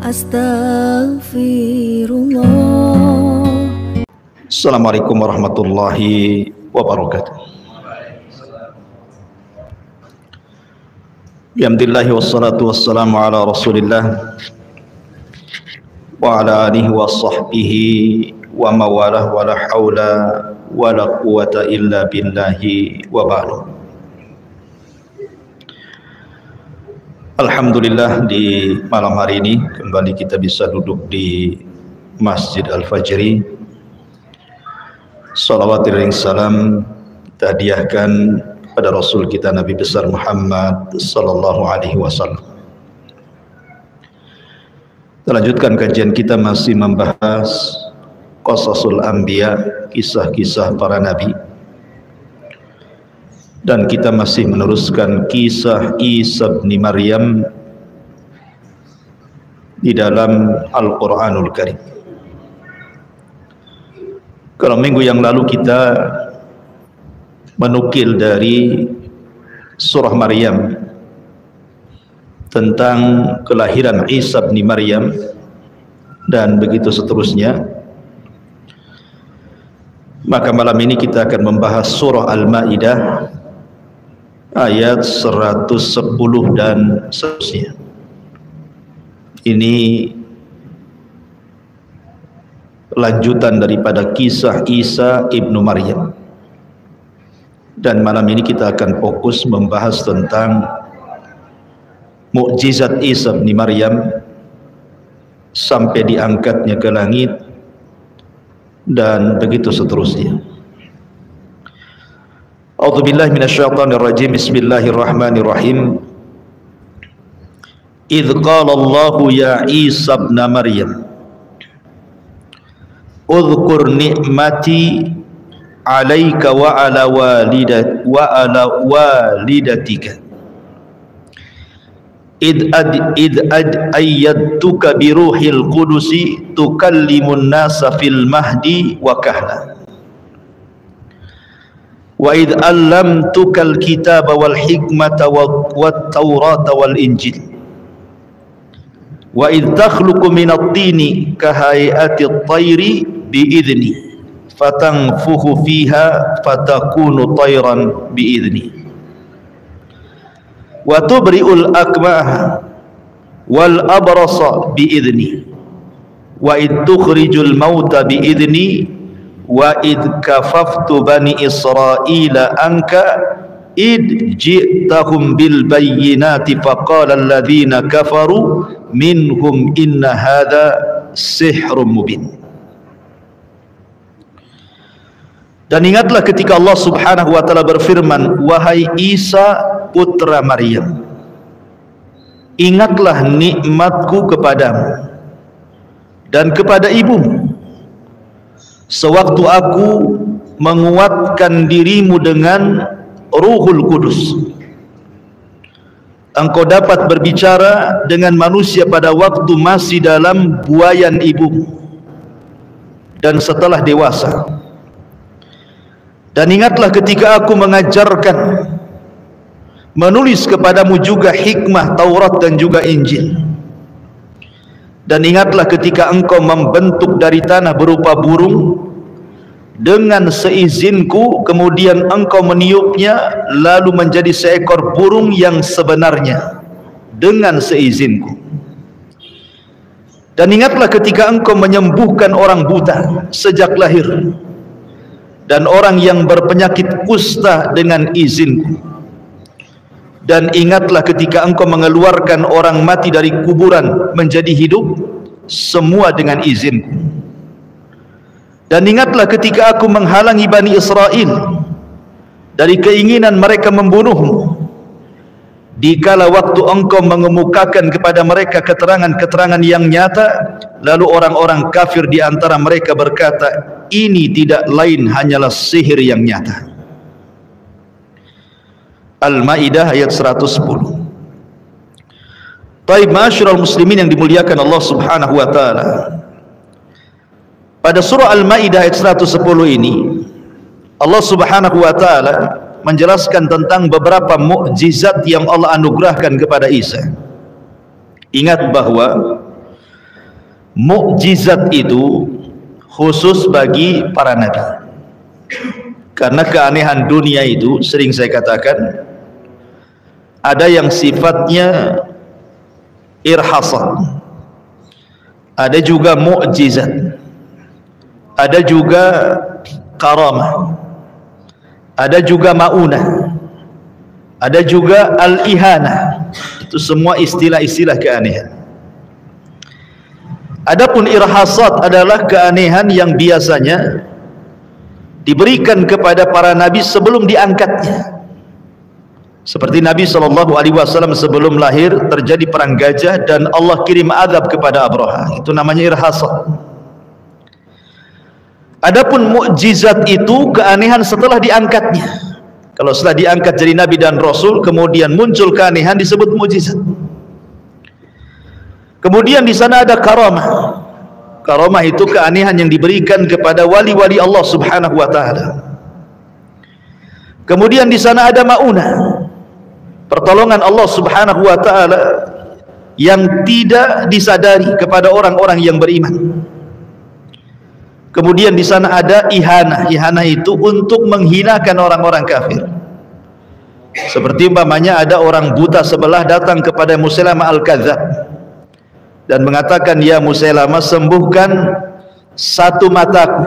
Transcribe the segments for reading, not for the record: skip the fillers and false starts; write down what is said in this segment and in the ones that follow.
Astaghfirullah. Assalamualaikum warahmatullahi wabarakatuh. Alhamdulillah wassalatu wassalamu ala Rasulillah wa ala alihi wa sahbihi wa mawalah wa la hawla wa la quwata illa billahi wa ba'du. Alhamdulillah, di malam hari ini kembali kita bisa duduk di Masjid Al-Fajri. Salawat dan salam kita hadiahkan pada Rasul kita Nabi besar Muhammad sallallahu alaihi wasallam. Kita lanjutkan kajian kita masih membahas Qasasul Anbiya, kisah-kisah para nabi. Dan kita masih meneruskan kisah Isa bin Maryam di dalam Al-Quranul Karim. Kalau minggu yang lalu kita menukil dari surah Maryam tentang kelahiran Isa bin Maryam dan begitu seterusnya, maka malam ini kita akan membahas surah Al-Maidah ayat 110 dan seterusnya. Ini lanjutan daripada kisah Isa ibnu Maryam, dan malam ini kita akan fokus membahas tentang mukjizat Isa ibnu Maryam sampai diangkatnya ke langit dan begitu seterusnya. A'udzubillahi minasyaitonirrajim. Bismillahirrahmanirrahim. Idz qala Allahu ya Isa ibn Maryam udhkur ni'mati 'alaika wa 'ala walidatika id ayyadtuka bi ruhil qudusi tukallimun nasa fil mahdi wa kahla wa id allamtukal kitaba wal hikmata wat taurata wal injil wa id takhluqu minat tini kahayati at-tayri biidzni fatanfukhu fiha fatakunu tayran biidzni wa tubri'ul akmaha wal abrasa biidzni wa id tukhrijul mauta biidzni wa id kafaftu bani Israila anka id ji'tahum bil bayyinati faqala alladhina kafaru minhum inna hadha sihrun mubin. Dan ingatlah ketika Allah subhanahu wa ta'ala berfirman, wahai Isa putra Maryam, ingatlah nikmatku kepadamu dan kepada ibumu sewaktu aku menguatkan dirimu dengan Ruhul Kudus. Engkau dapat berbicara dengan manusia pada waktu masih dalam buayan ibumu dan setelah dewasa. Dan ingatlah ketika aku mengajarkan, menulis kepadamu juga hikmah Taurat dan juga Injil. Dan ingatlah ketika engkau membentuk dari tanah berupa burung dengan seizinku, kemudian engkau meniupnya lalu menjadi seekor burung yang sebenarnya dengan seizinku. Dan ingatlah ketika engkau menyembuhkan orang buta sejak lahir dan orang yang berpenyakit kusta dengan izinku. Dan ingatlah ketika engkau mengeluarkan orang mati dari kuburan menjadi hidup, semua dengan izinku. Dan ingatlah ketika aku menghalangi Bani Israel dari keinginan mereka membunuhmu, dikala waktu engkau mengemukakan kepada mereka keterangan-keterangan yang nyata, lalu orang-orang kafir di antara mereka berkata, ini tidak lain hanyalah sihir yang nyata. Al-Maidah ayat 110. Taib, ma'asyiral muslimin yang dimuliakan Allah subhanahu wa ta'ala, pada surah Al-Maidah ayat 110 ini Allah subhanahu wa ta'ala menjelaskan tentang beberapa mukjizat yang Allah anugerahkan kepada Isa. Ingat bahwa mukjizat itu khusus bagi para nabi. Karena keanehan dunia itu sering saya katakan, ada yang sifatnya irhasat, ada juga mukjizat, ada juga karamah, ada juga maunah, ada juga al-ihanah. Itu semua istilah-istilah keanehan. Adapun irhasat adalah keanehan yang biasanya diberikan kepada para nabi sebelum diangkatnya. Seperti Nabi SAW sebelum lahir terjadi perang gajah dan Allah kirim azab kepada Abraha. Itu namanya irhasat. Adapun mukjizat itu keanehan setelah diangkatnya. Kalau setelah diangkat jadi nabi dan rasul kemudian muncul keanehan disebut mukjizat. Kemudian di sana ada karamah. Karamah itu keanehan yang diberikan kepada wali-wali Allah Subhanahu wa taala. Kemudian di sana ada maunah. Pertolongan Allah Subhanahu wa taala yang tidak disadari kepada orang-orang yang beriman. Kemudian di sana ada ihanah. Ihanah itu untuk menghinakan orang-orang kafir. Seperti umpamanya ada orang buta sebelah datang kepada Musailamah al-Kadzdzab dan mengatakan, ya Musailamah, sembuhkan satu mataku,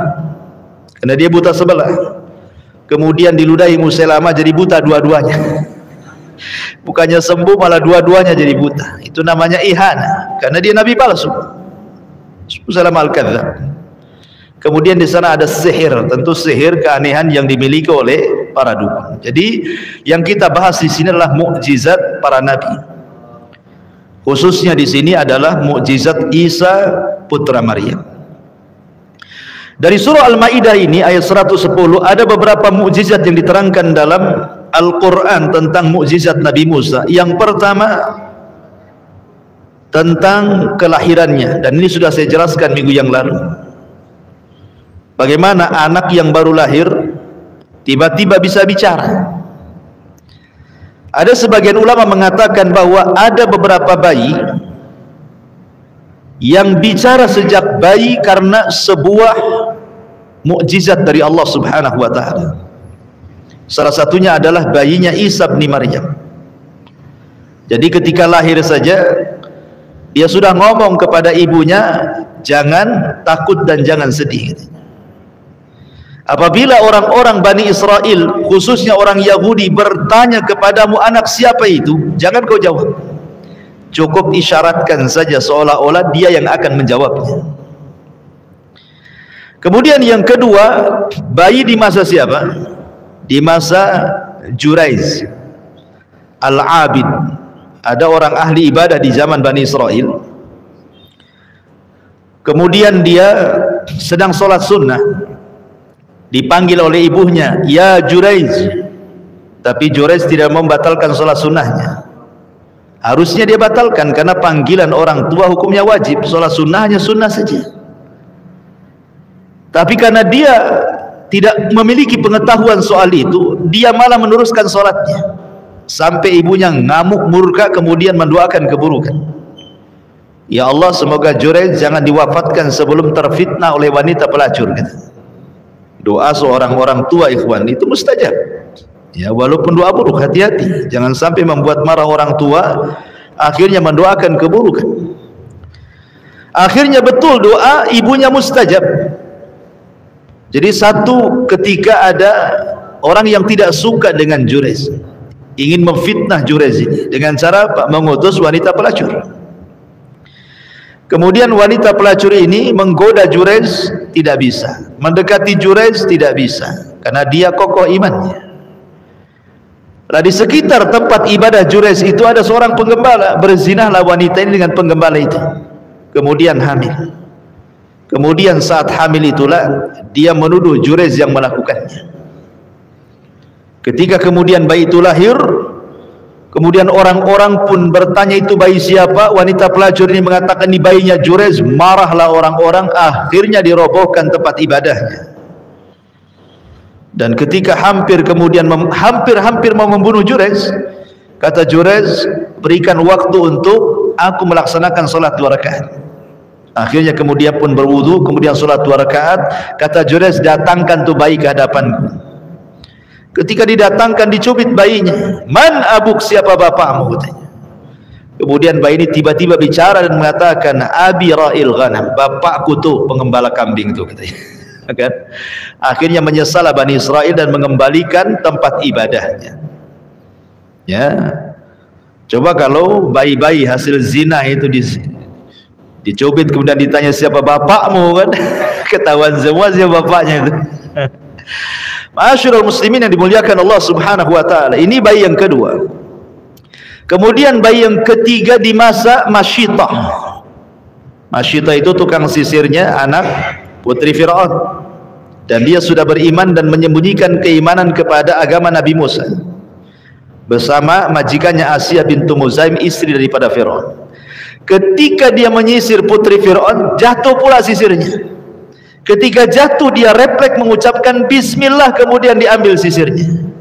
karena dia buta sebelah. Kemudian diludahi Musailamah jadi buta dua-duanya. Bukannya sembuh malah dua-duanya jadi buta. Itu namanya ihana, karena dia nabi palsu, Musailamah al-Kadzdzab. Kemudian di sana ada sihir, tentu sihir keanehan yang dimiliki oleh para dukun. Jadi yang kita bahas di sini adalah mukjizat para nabi. Khususnya di sini adalah mukjizat Isa putra Maryam. Dari surah Al-Maidah ini ayat 110 ada beberapa mukjizat yang diterangkan dalam Al-Qur'an tentang mukjizat Nabi Musa. Yang pertama tentang kelahirannya, dan ini sudah saya jelaskan minggu yang lalu. Bagaimana anak yang baru lahir tiba-tiba bisa bicara. Ada sebagian ulama mengatakan bahwa ada beberapa bayi yang bicara sejak bayi karena sebuah mukjizat dari Allah Subhanahu wa taala. Salah satunya adalah bayinya Isa bin Maryam. Jadi ketika lahir saja dia sudah ngomong kepada ibunya, jangan takut dan jangan sedih. Apabila orang-orang Bani Israel, khususnya orang Yahudi, bertanya kepadamu anak siapa itu, jangan kau jawab. Cukup isyaratkan saja seolah-olah dia yang akan menjawabnya. Kemudian yang kedua, bayi di masa siapa? Di masa Juraiz Al-Abid. Ada orang ahli ibadah di zaman Bani Israel. Kemudian dia sedang sholat sunnah. Dipanggil oleh ibunya, ya Juraiz. Tapi Juraiz tidak membatalkan sholat sunnahnya. Harusnya dia batalkan, karena panggilan orang tua hukumnya wajib. Sholat sunnahnya sunnah saja. Tapi karena dia tidak memiliki pengetahuan soal itu, dia malah meneruskan sholatnya. Sampai ibunya ngamuk murka, kemudian mendoakan keburukan. Ya Allah, semoga Juraiz jangan diwafatkan sebelum terfitnah oleh wanita pelacur, kata. Doa seorang orang tua, ikhwan, itu mustajab. Ya, walaupun doa buruk, hati-hati, jangan sampai membuat marah orang tua, akhirnya mendoakan keburukan. Akhirnya betul doa ibunya mustajab. Jadi satu ketika ada orang yang tidak suka dengan Juraiz, ingin memfitnah Juraiz ini dengan cara mengutus wanita pelacur. Kemudian wanita pelacur ini menggoda Juraiz, tidak bisa. Mendekati Juraiz, tidak bisa, karena dia kokoh imannya. Nah, di sekitar tempat ibadah Juraiz itu ada seorang penggembala. Berzinahlah wanita ini dengan penggembala itu. Kemudian hamil. Kemudian saat hamil itulah dia menuduh Juraiz yang melakukannya. Ketika kemudian bayi itu lahir, kemudian orang-orang pun bertanya itu bayi siapa. Wanita pelacur ini mengatakan ini bayinya Juraiz. Marahlah orang-orang, akhirnya dirobohkan tempat ibadahnya. Dan ketika hampir mau membunuh Juraiz, kata Juraiz, berikan waktu untuk aku melaksanakan sholat 2 rakaat. Akhirnya kemudian pun berwudu, kemudian solat 2 rakaat. Kata Jurayj, datangkan tu bayi ke hadapanku. Ketika didatangkan, dicubit bayinya. Man abuk, siapa bapakmu? Katanya. Kemudian bayi ini tiba-tiba bicara dan mengatakan, Abi ra'il ghanam, bapakku tuh pengembala kambing tuh, katanya. Kan? Akhirnya menyesalah Bani Israel dan mengembalikan tempat ibadahnya. Ya, coba kalau bayi-bayi hasil zina itu dicubit kemudian ditanya siapa bapakmu, kan ketahuan semua siapa bapaknya itu. Ma'asyiral muslimin yang dimuliakan Allah Subhanahu wa taala. Ini bayi yang kedua. Kemudian bayi yang ketiga di masa Masyitah. Masyitah itu tukang sisirnya anak putri Fir'aun, dan dia sudah beriman dan menyembunyikan keimanan kepada agama Nabi Musa bersama majikannya Asiyah bintu Muzaim, istri daripada Fir'aun. Ketika dia menyisir putri Fir'aun, jatuh pula sisirnya. Ketika jatuh, dia refleks mengucapkan bismillah, kemudian diambil sisirnya.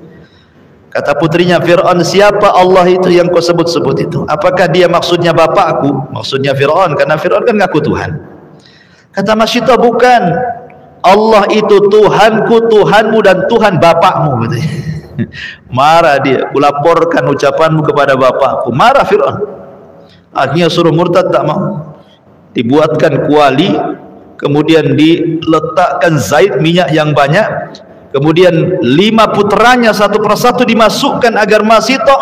Kata putrinya Fir'aun, siapa Allah itu yang kau sebut-sebut itu? Apakah dia maksudnya bapakku? Maksudnya Fir'aun, karena Fir'aun kan ngaku Tuhan. Kata Masyitah, bukan. Allah itu Tuhanku, Tuhanmu, dan Tuhan bapakmu, katanya. Marah dia, kulaporkan ucapanmu kepada bapakku. Marah Fir'aun. Akhirnya suruh murtad, tak mau. Dibuatkan kuali, kemudian diletakkan zait, minyak yang banyak, kemudian 5 putranya satu persatu dimasukkan agar Masyitah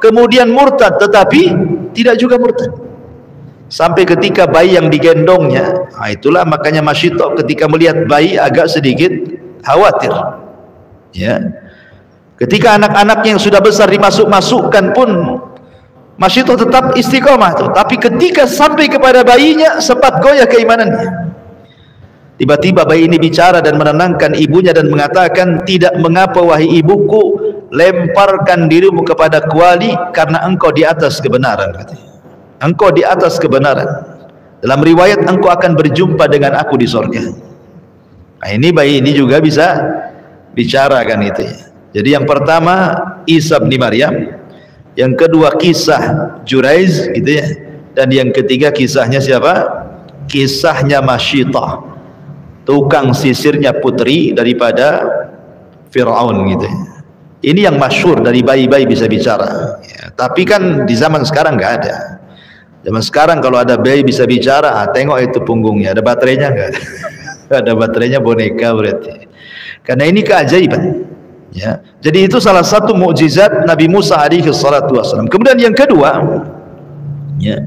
kemudian murtad, tetapi tidak juga murtad. Sampai ketika bayi yang digendongnya, itulah makanya Masyitah ketika melihat bayi agak sedikit khawatir. Ya. Ketika anak-anaknya yang sudah besar dimasukkan pun Masyitah tetap istiqomah tuh. Tapi ketika sampai kepada bayinya, sempat goyah keimanannya. Tiba-tiba bayi ini bicara dan menenangkan ibunya dan mengatakan, tidak mengapa wahai ibuku, lemparkan dirimu kepada kuali karena engkau di atas kebenaran, katanya. Engkau di atas kebenaran. Dalam riwayat, engkau akan berjumpa dengan aku di surga. Nah, ini bayi ini juga bisa bicara, kan itu ya. Jadi yang pertama Isa bin Maryam, yang kedua kisah Jurayj, gitu ya, dan yang ketiga kisahnya siapa? Kisahnya Masyitah, tukang sisirnya putri daripada Fir'aun, gitu ya. Ini yang masyhur dari bayi-bayi bisa bicara ya. Tapi kan di zaman sekarang nggak ada. Zaman sekarang kalau ada bayi bisa bicara, tengok itu punggungnya, ada baterainya nggak? Ada baterainya, boneka berarti. Karena ini keajaiban. Ya, jadi itu salah satu mukjizat Nabi Musa alaihi salatu wasallam. Kemudian yang kedua, ya,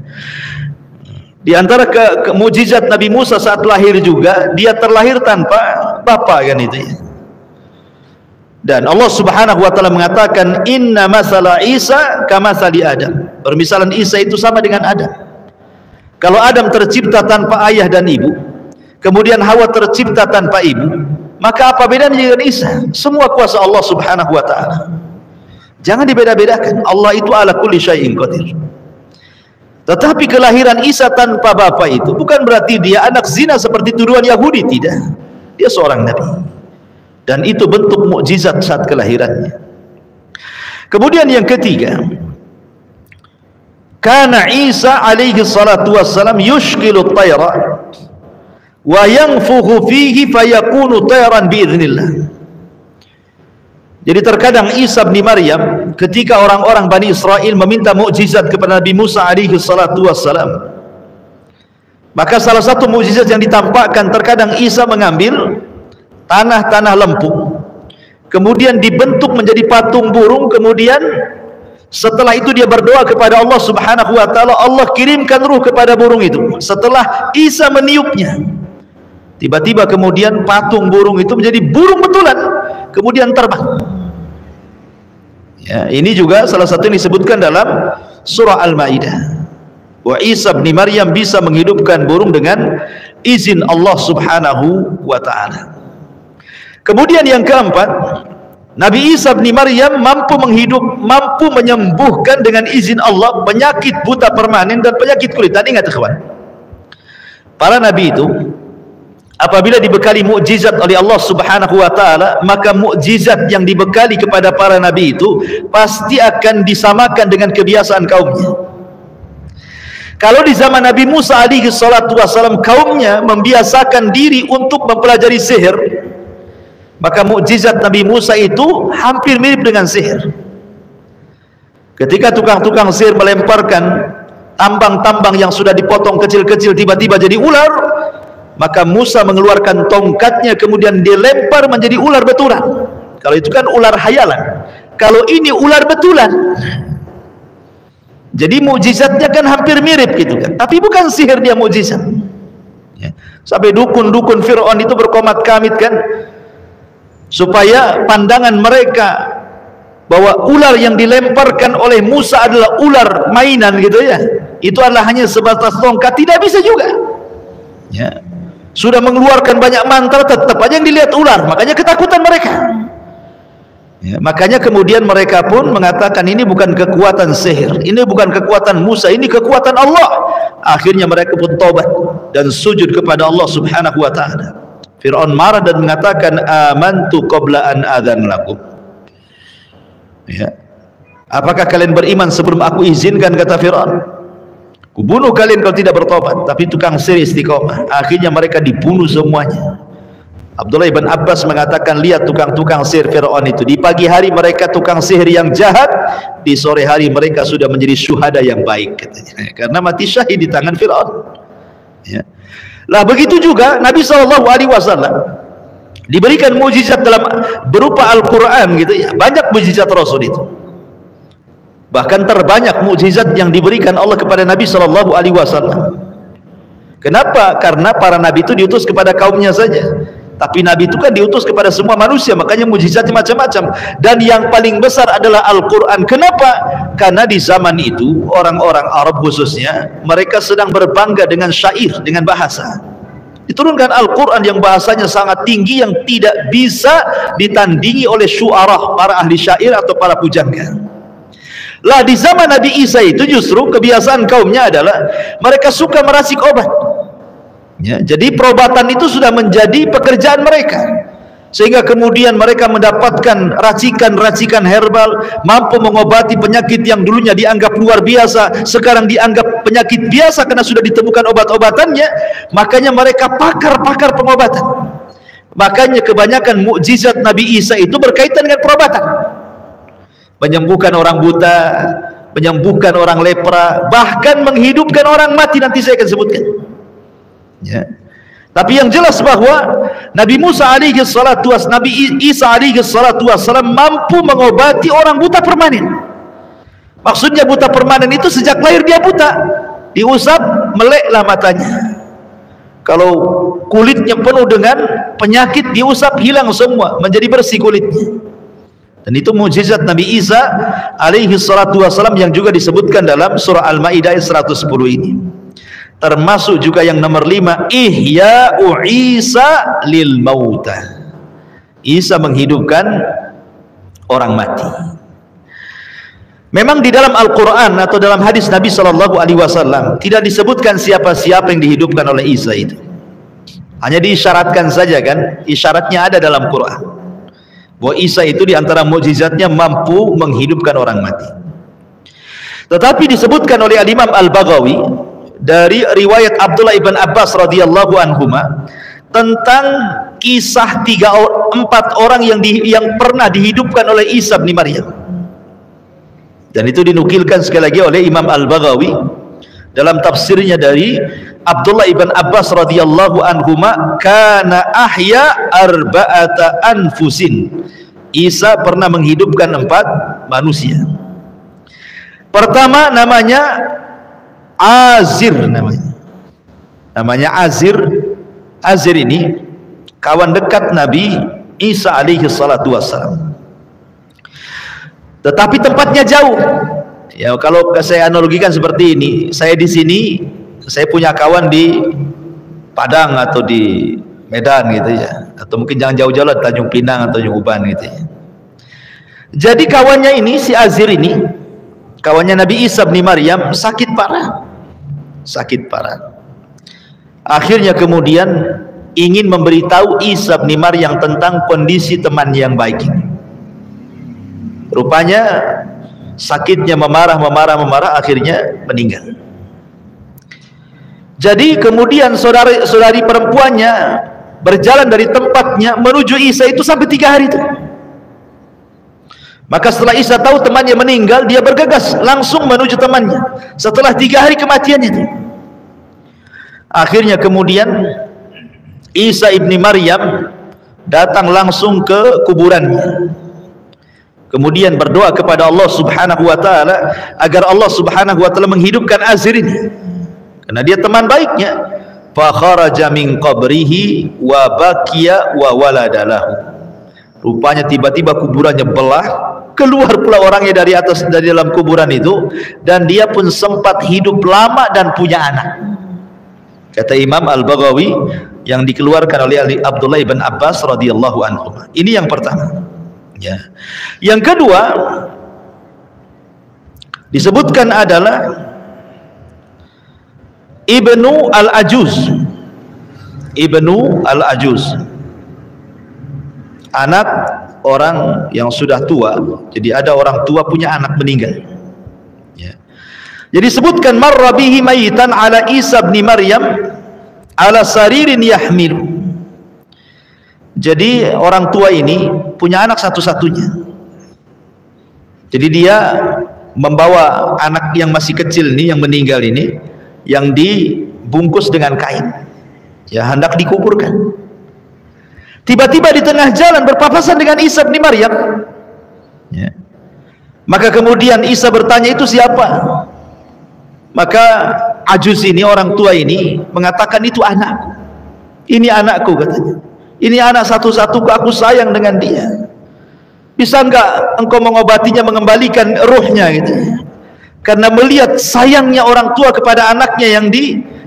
di antara mukjizat Nabi Musa saat lahir juga, dia terlahir tanpa bapa, kan itu ya. Dan Allah Subhanahu wa taala mengatakan, inna masala Isa kamatsali Adam. Permisalan Isa itu sama dengan Adam. Kalau Adam tercipta tanpa ayah dan ibu, kemudian Hawa tercipta tanpa ibu, maka apa bedanya dengan Isa? Semua kuasa Allah Subhanahu wa taala. Jangan dibeda-bedakan. Allah itu ala kulli syai'in qadir. Tetapi kelahiran Isa tanpa bapa itu bukan berarti dia anak zina seperti tuduhan Yahudi, tidak. Dia seorang nabi. Dan itu bentuk mukjizat saat kelahirannya. Kemudian yang ketiga, kana Isa alaihi salatu wassalam yushkilu at-tayra wa yanfukhu fihi fayakunu tayran biiznillah. Jadi terkadang Isa bin Maryam, ketika orang-orang Bani Israel meminta mukjizat kepada Nabi Musa alaihi salatu wassalam, maka salah satu mukjizat yang ditampakkan, terkadang Isa mengambil tanah-tanah lempung, kemudian dibentuk menjadi patung burung, kemudian setelah itu dia berdoa kepada Allah Subhanahu wa taala, Allah kirimkan ruh kepada burung itu. Setelah Isa meniupnya, tiba-tiba kemudian patung burung itu menjadi burung betulan, kemudian terbang. Ya, ini juga salah satu yang disebutkan dalam surah Al-Maidah. Wa Isa bin Maryam bisa menghidupkan burung dengan izin Allah Subhanahu wa taala. Kemudian yang keempat, Nabi Isa bin Maryam mampu menyembuhkan dengan izin Allah penyakit buta permanen dan penyakit kulit. Dan ingat kawan, para nabi itu apabila dibekali mukjizat oleh Allah Subhanahu wa taala, maka mukjizat yang dibekali kepada para nabi itu pasti akan disamakan dengan kebiasaan kaumnya. Kalau di zaman Nabi Musa alaihi salatu wasallam kaumnya membiasakan diri untuk mempelajari sihir, maka mukjizat Nabi Musa itu hampir mirip dengan sihir. Ketika tukang-tukang sihir melemparkan tambang-tambang yang sudah dipotong kecil-kecil tiba-tiba jadi ular, maka Musa mengeluarkan tongkatnya kemudian dilempar menjadi ular betulan. Kalau itu kan ular hayalan, kalau ini ular betulan. Jadi mukjizatnya kan hampir mirip gitu kan, tapi bukan sihir, dia mukjizat. Ya. Sampai dukun-dukun Fir'aun itu berkomat-kamit kan, supaya pandangan mereka bahwa ular yang dilemparkan oleh Musa adalah ular mainan gitu ya, itu adalah hanya sebatas tongkat, tidak bisa juga. Ya. Sudah mengeluarkan banyak mantra, tetap aja yang dilihat ular, makanya ketakutan mereka. Ya, makanya kemudian mereka pun mengatakan ini bukan kekuatan sihir, ini bukan kekuatan Musa, ini kekuatan Allah. Akhirnya mereka pun taubat dan sujud kepada Allah Subhanahu wa taala. Fir'aun marah dan mengatakan amantu qabla an adzan lakum. Ya. Apakah kalian beriman sebelum aku izinkan, kata Fir'aun. Kubunuh kalian kalau tidak bertobat. Tapi tukang sihir istiqomah. Akhirnya mereka dibunuh semuanya. Abdullah ibn Abbas mengatakan, lihat tukang-tukang sihir Fir'aun itu, di pagi hari mereka tukang sihir yang jahat, di sore hari mereka sudah menjadi syuhada yang baik, katanya, karena mati syahid di tangan Fir'aun. Ya. Lah begitu juga Nabi SAW diberikan mujizat dalam berupa Al-Quran gitu ya. Banyak mujizat Rasul itu, bahkan terbanyak mujizat yang diberikan Allah kepada Nabi SAW. Kenapa? Karena para Nabi itu diutus kepada kaumnya saja, tapi Nabi itu kan diutus kepada semua manusia, makanya mujizatnya macam-macam. Dan yang paling besar adalah Al-Quran. Kenapa? Karena di zaman itu orang-orang Arab khususnya, mereka sedang berbangga dengan syair, dengan bahasa. Diturunkan Al-Quran yang bahasanya sangat tinggi, yang tidak bisa ditandingi oleh syu'arah, para ahli syair atau para pujangga. Lah di zaman Nabi Isa itu justru kebiasaan kaumnya adalah mereka suka meracik obat. Ya, jadi perobatan itu sudah menjadi pekerjaan mereka, sehingga kemudian mereka mendapatkan racikan-racikan herbal, mampu mengobati penyakit yang dulunya dianggap luar biasa, sekarang dianggap penyakit biasa karena sudah ditemukan obat-obatannya. Makanya mereka pakar-pakar pengobatan. Makanya kebanyakan mukjizat Nabi Isa itu berkaitan dengan perobatan, menyembuhkan orang buta, menyembuhkan orang lepra, bahkan menghidupkan orang mati. Nanti saya akan sebutkan. Ya. Tapi yang jelas bahwa Nabi Musa alaihi salatu wassalam, Nabi Isa alaihi salatu wassalam mampu mengobati orang buta permanen. Maksudnya buta permanen itu sejak lahir dia buta, diusap meleklah matanya. Kalau kulitnya penuh dengan penyakit, diusap hilang semua, menjadi bersih kulitnya. Dan itu mukjizat Nabi Isa alaihi salatu wassalam yang juga disebutkan dalam surah Al-Maidah 110 ini. Termasuk juga yang nomor 5, Ihya'u Isa lil mauta. Isa menghidupkan orang mati. Memang di dalam Al-Quran atau dalam hadis Nabi SAW tidak disebutkan siapa-siapa yang dihidupkan oleh Isa itu. Hanya diisyaratkan saja kan, isyaratnya ada dalam Quran, bahwa Isa itu diantara mukjizatnya mampu menghidupkan orang mati. Tetapi disebutkan oleh Al-Imam Al-Baghawi dari riwayat Abdullah ibn Abbas radhiyallahu anhuma tentang kisah 4 orang yang pernah dihidupkan oleh Isa bin Maryam. Dan itu dinukilkan sekali lagi oleh Imam Al-Baghawi dalam tafsirnya dari Abdullah ibn Abbas radhiyallahu anhuma, kana ahya arba'ata anfusin. Isa pernah menghidupkan 4 manusia. Pertama namanya Azir, namanya Azir. Azir ini kawan dekat Nabi Isa alaihi salatu wassalam, tetapi tempatnya jauh. Ya, kalau saya analogikan seperti ini, saya di sini, saya punya kawan di Padang atau di Medan gitu ya, atau mungkin jangan jauh-jauh lah, Tanjung Pinang atau Tanjung Uban gitu ya. Jadi kawannya ini, si Azir ini, kawannya Nabi Isa bin Maryam, sakit parah. Akhirnya kemudian ingin memberitahu Isa bin Maryam tentang kondisi teman yang baik ini. Rupanya sakitnya memarah, akhirnya meninggal. Jadi kemudian saudari perempuannya berjalan dari tempatnya menuju Isa itu sampai 3 hari itu. Maka setelah Isa tahu temannya meninggal, dia bergegas langsung menuju temannya setelah 3 hari kematiannya itu. Akhirnya kemudian Isa ibni Maryam datang langsung ke kuburannya, kemudian berdoa kepada Allah subhanahu wa ta'ala agar Allah subhanahu wa ta'ala menghidupkan Azir ini, karena dia teman baiknya. Fa kharaja min qabrihi wa baqiya wa waladalahu. Rupanya tiba-tiba kuburannya belah, keluar pula orangnya dari dalam kuburan itu, dan dia pun sempat hidup lama dan punya anak. Kata Imam Al-Baghawi yang dikeluarkan oleh Abdullah ibn Abbas radhiyallahu anhu. Ini yang pertama. Ya. Yang kedua disebutkan adalah Ibnu Al-Ajuz. Ibnu Al-Ajuz, anak orang yang sudah tua. Jadi ada orang tua punya anak meninggal, ya. Jadi sebutkan marra bihi mayitan ala Isa bin Maryam ala saririn yahmilu. Jadi orang tua ini punya anak satu-satunya. Jadi dia membawa anak yang masih kecil ini, yang meninggal ini, yang dibungkus dengan kain, ya, hendak dikuburkan. Tiba-tiba di tengah jalan berpapasan dengan Isa bin Maryam, ya. Maka kemudian Isa bertanya, itu siapa? Maka Ajuz ini, orang tua ini, mengatakan, itu anakku, ini anakku, katanya, ini anak satu-satuku, aku sayang dengan dia, bisa enggak engkau mengobatinya, mengembalikan ruhnya, gitu. Karena melihat sayangnya orang tua kepada anaknya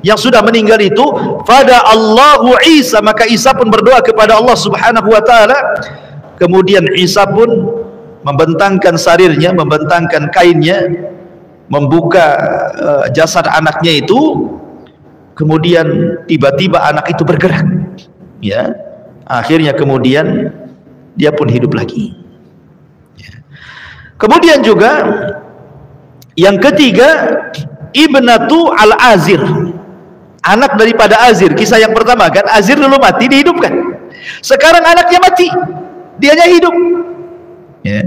yang sudah meninggal itu, pada Allahu Isa, maka Isa pun berdoa kepada Allah subhanahu wa ta'ala. Kemudian Isa pun membentangkan sarirnya, membentangkan kainnya, membuka jasad anaknya itu. Kemudian tiba-tiba anak itu bergerak, ya. Akhirnya kemudian dia pun hidup lagi, ya. Kemudian juga yang ketiga, Ibnatu Al-Azir, anak daripada Azir. Kisah yang pertama kan, Azir dulu mati, dihidupkan. Sekarang anaknya mati, dianya hidup, ya.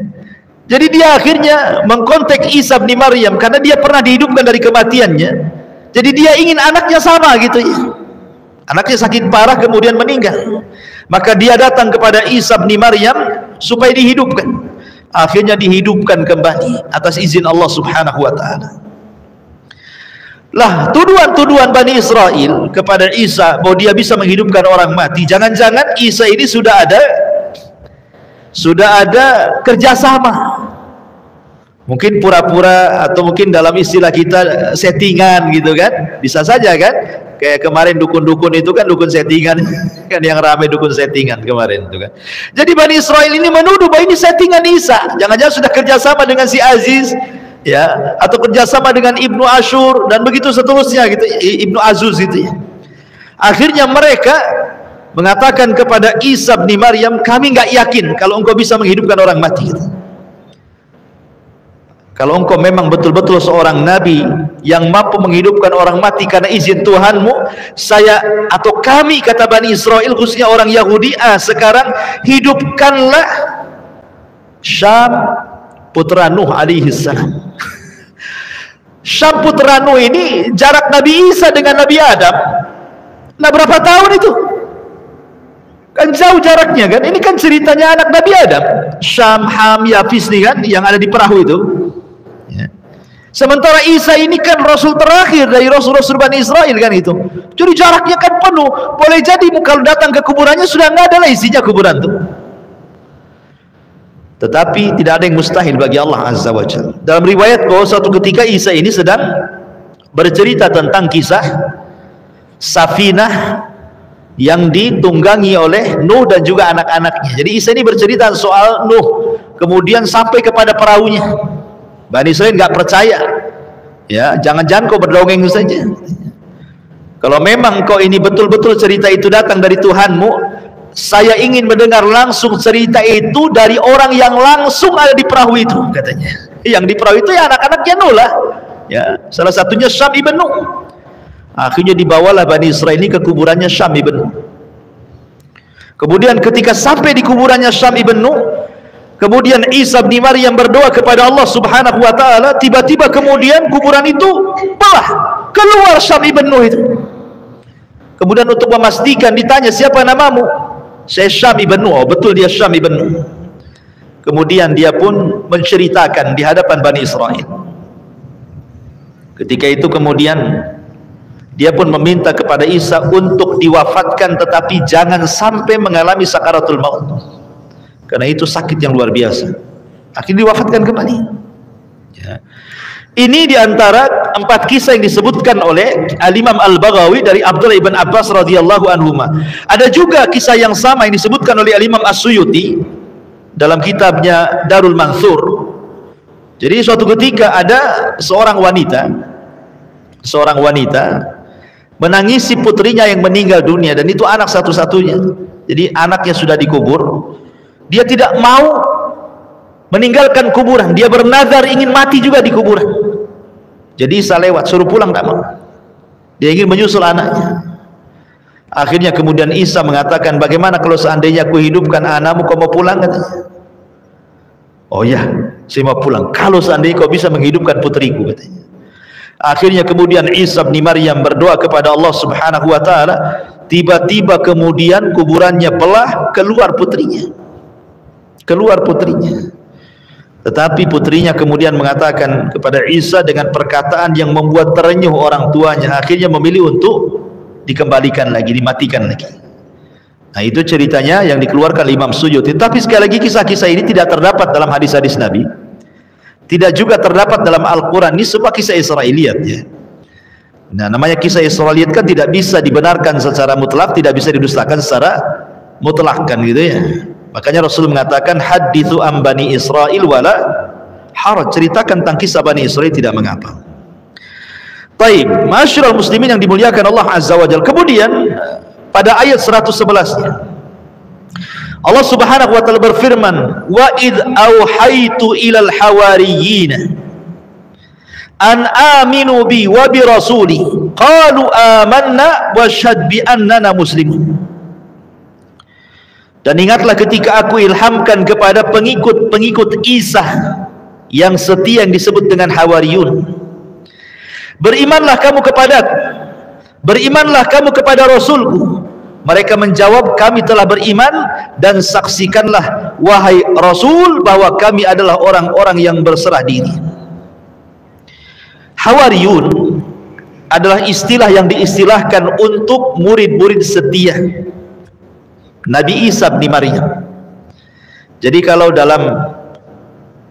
Jadi dia akhirnya mengkontak Isa bin Maryam karena dia pernah dihidupkan dari kematiannya. Jadi dia ingin anaknya sama gitu, ya. Anaknya sakit parah kemudian meninggal, maka dia datang kepada Isa bin Maryam supaya dihidupkan. Akhirnya dihidupkan kembali atas izin Allah subhanahu wa ta'ala. Lah, tuduhan-tuduhan Bani Israel kepada Isa bahwa dia bisa menghidupkan orang mati, jangan-jangan Isa ini sudah ada kerjasama, mungkin pura-pura, atau mungkin dalam istilah kita settingan gitu kan, bisa saja kan. Kayak kemarin dukun-dukun itu kan, dukun settingan kan, yang ramai dukun settingan kemarin itu kan. Jadi Bani Israel ini menuduh bahwa ini settingan Isa, jangan-jangan sudah kerjasama dengan si Aziz, ya, atau kerjasama dengan Ibnu Ashur dan begitu seterusnya gitu, Ibnu Azuz itu, ya. Akhirnya mereka mengatakan kepada Isa bin Maryam, kami nggak yakin kalau engkau bisa menghidupkan orang mati, gitu. Kalau engkau memang betul-betul seorang nabi yang mampu menghidupkan orang mati karena izin Tuhanmu, saya atau kami, kata Bani Israel, khususnya orang Yahudi, sekarang hidupkanlah Syam putra Nuh alaihi salam. Syam putra Nuh ini jarak Nabi Isa dengan Nabi Adam, nah berapa tahun itu? Kan jauh jaraknya kan. Ini kan ceritanya anak Nabi Adam, Syam, Ham, Yafis nih kan, yang ada di perahu itu, ya. Sementara Isa ini kan Rasul terakhir dari Rasul-Rasul Bani Israel kan itu. Jadi jaraknya kan penuh. Boleh jadi kalau datang ke kuburannya sudah nggak ada lah isinya kuburan itu. Tetapi tidak ada yang mustahil bagi Allah Azza wa Jalla. Dalam riwayat bahwa suatu ketika Isa ini sedang bercerita tentang kisah Safinah yang ditunggangi oleh Nuh dan juga anak-anaknya. Jadi Isa ini bercerita soal Nuh, kemudian sampai kepada perahunya. Bani Israil nggak percaya, ya, jangan-jangan kau berdongeng saja. Kalau memang kau ini betul-betul cerita itu datang dari Tuhanmu, saya ingin mendengar langsung cerita itu dari orang yang langsung ada di perahu itu, katanya. Yang di perahu itu ya anak-anaknya Nuh lah, ya, salah satunya Syam ibn Nuh. Akhirnya dibawalah Bani Israil ini ke kuburannya Syam ibn Nuh. Kemudian ketika sampai di kuburannya Syam ibn Nuh, kemudian Isa bin Maryam berdoa kepada Allah Subhanahu wa taala, tiba-tiba kemudian kuburan itu belah, keluar Syam ibn Nuh itu. Kemudian untuk memastikan ditanya, siapa namamu? Saya Syam ibn Nuh. Oh, betul dia Syam ibn Nuh. Kemudian dia pun menceritakan di hadapan Bani Israil. Ketika itu kemudian dia pun meminta kepada Isa untuk diwafatkan, tetapi jangan sampai mengalami sakaratul maut, karena itu sakit yang luar biasa. Akhirnya diwafatkan kembali. Ya. Ini diantara 4 kisah yang disebutkan oleh Al-Imam Al-Baghawi dari Abdullah ibn Abbas radhiyallahu anhuma. Ada juga kisah yang sama yang disebutkan oleh Al-Imam As-Suyuti dalam kitabnya Darul Mansur. Jadi suatu ketika ada seorang wanita menangisi putrinya yang meninggal dunia, dan itu anak satu-satunya. Jadi anaknya sudah dikubur, dia tidak mau meninggalkan kuburan, dia bernazar ingin mati juga di kuburan. Jadi Isa lewat, suruh pulang, tak mau. Dia ingin menyusul anaknya. Akhirnya kemudian Isa mengatakan, bagaimana kalau seandainya aku hidupkan anakmu, kau mau pulang? Katanya. Oh ya, saya mau pulang kalau seandainya kau bisa menghidupkan putriku, katanya. Akhirnya kemudian Isa bin Maryam berdoa kepada Allah Subhanahu wa taala, tiba-tiba kemudian kuburannya belah, keluar putrinya. Tetapi putrinya kemudian mengatakan kepada Isa dengan perkataan yang membuat terenyuh orang tuanya, akhirnya memilih untuk dikembalikan lagi, dimatikan lagi. Nah, itu ceritanya yang dikeluarkan Imam Suyuti. Tapi sekali lagi kisah-kisah ini tidak terdapat dalam hadis-hadis Nabi, tidak juga terdapat dalam Al-Quran. Ini sebuah kisah Israiliyat, ya. Nah, namanya kisah Israiliyat kan tidak bisa dibenarkan secara mutlak, tidak bisa didustakan secara mutlak, kan gitu ya. Makanya Rasul mengatakan, hadithu am Bani Israil wala haraj, ceritakan tentang kisah Bani Israil, tidak mengapa. Taib, masyarul muslimin yang dimuliakan Allah Azza wa Jalla. Kemudian pada ayat 111-nya Allah Subhanahu wa taala berfirman, wa id auhaitu ilal hawariyyin an aminu bi wa bi rasuli qalu amanna wa syhad bi annana muslimun. Dan ingatlah ketika aku ilhamkan kepada pengikut-pengikut Isa yang setia, yang disebut dengan Hawariyun, berimanlah kamu kepadaku, berimanlah kamu kepada Rasulku. Mereka menjawab, kami telah beriman, dan saksikanlah wahai Rasul bahwa kami adalah orang-orang yang berserah diri. Hawariyun adalah istilah yang diistilahkan untuk murid-murid setia Nabi Isa bin Maryam. Jadi kalau dalam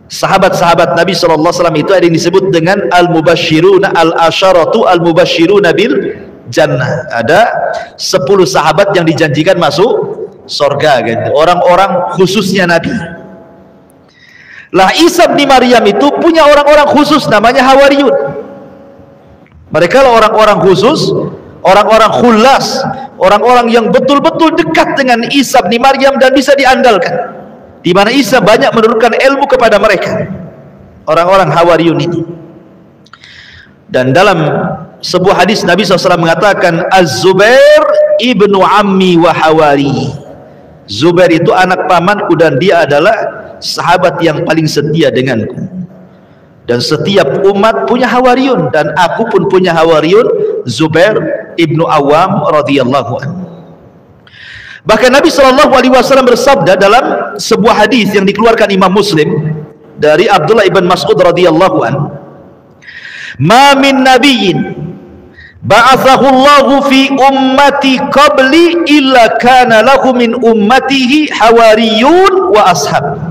sahabat-sahabat Nabi SAW itu ada yang disebut dengan al-mubashiruna, al-asharatu al-mubashiruna bil jannah. Ada 10 sahabat yang dijanjikan masuk surga, gitu. Orang-orang khususnya Nabi. Lah Isa bin Maryam itu punya orang-orang khusus namanya Hawariyun. Mereka lah orang-orang khusus, orang-orang khulas, orang-orang yang betul-betul dekat dengan Isa bin Maryam dan bisa diandalkan, di mana Isa banyak menurunkan ilmu kepada mereka, orang-orang Hawariyun ini. Dan dalam sebuah hadis Nabi SAW mengatakan, Az-Zubair ibnu ammi wa hawari. Zubair itu anak pamanku dan dia adalah sahabat yang paling setia denganku. Dan setiap umat punya Hawariyun, dan aku pun punya Hawariyun, Zubair ibnu Awam radhiyallahu anhu. Bahkan Nabi SAW bersabda dalam sebuah hadis yang dikeluarkan Imam Muslim dari Abdullah ibn Mas'ud radhiyallahu anhu, ma min nabiyyin ba'athahu Allahu fi ummati qabli illa kana lahu min ummatihi hawariyun wa ashab.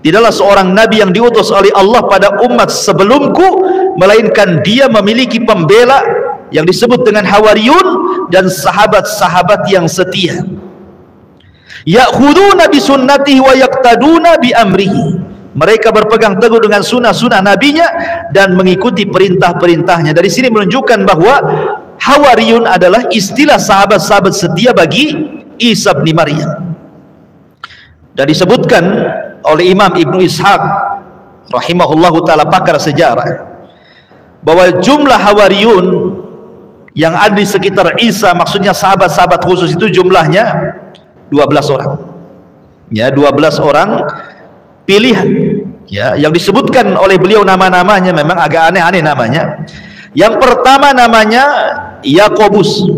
Tidaklah seorang nabi yang diutus oleh Allah pada umat sebelumku melainkan dia memiliki pembela yang disebut dengan Hawariyun dan sahabat-sahabat yang setia. Ya'khuduna bi sunnatihi wa yaqtaduna bi amrihi. Mereka berpegang teguh dengan sunnah-sunnah nabinya dan mengikuti perintah-perintahnya. Dari sini menunjukkan bahwa Hawariyun adalah istilah sahabat-sahabat setia bagi Isa bin Maryam. Dan disebutkan oleh Imam Ibnu Ishaq rahimahullahu ta'ala, pakar sejarah, bahwa jumlah Hawariyun yang ada di sekitar Isa, maksudnya sahabat-sahabat khusus itu jumlahnya 12 orang. Ya, 12 orang pilihan. Ya, yang disebutkan oleh beliau nama-namanya memang agak aneh-aneh namanya. Yang pertama namanya Yakobus.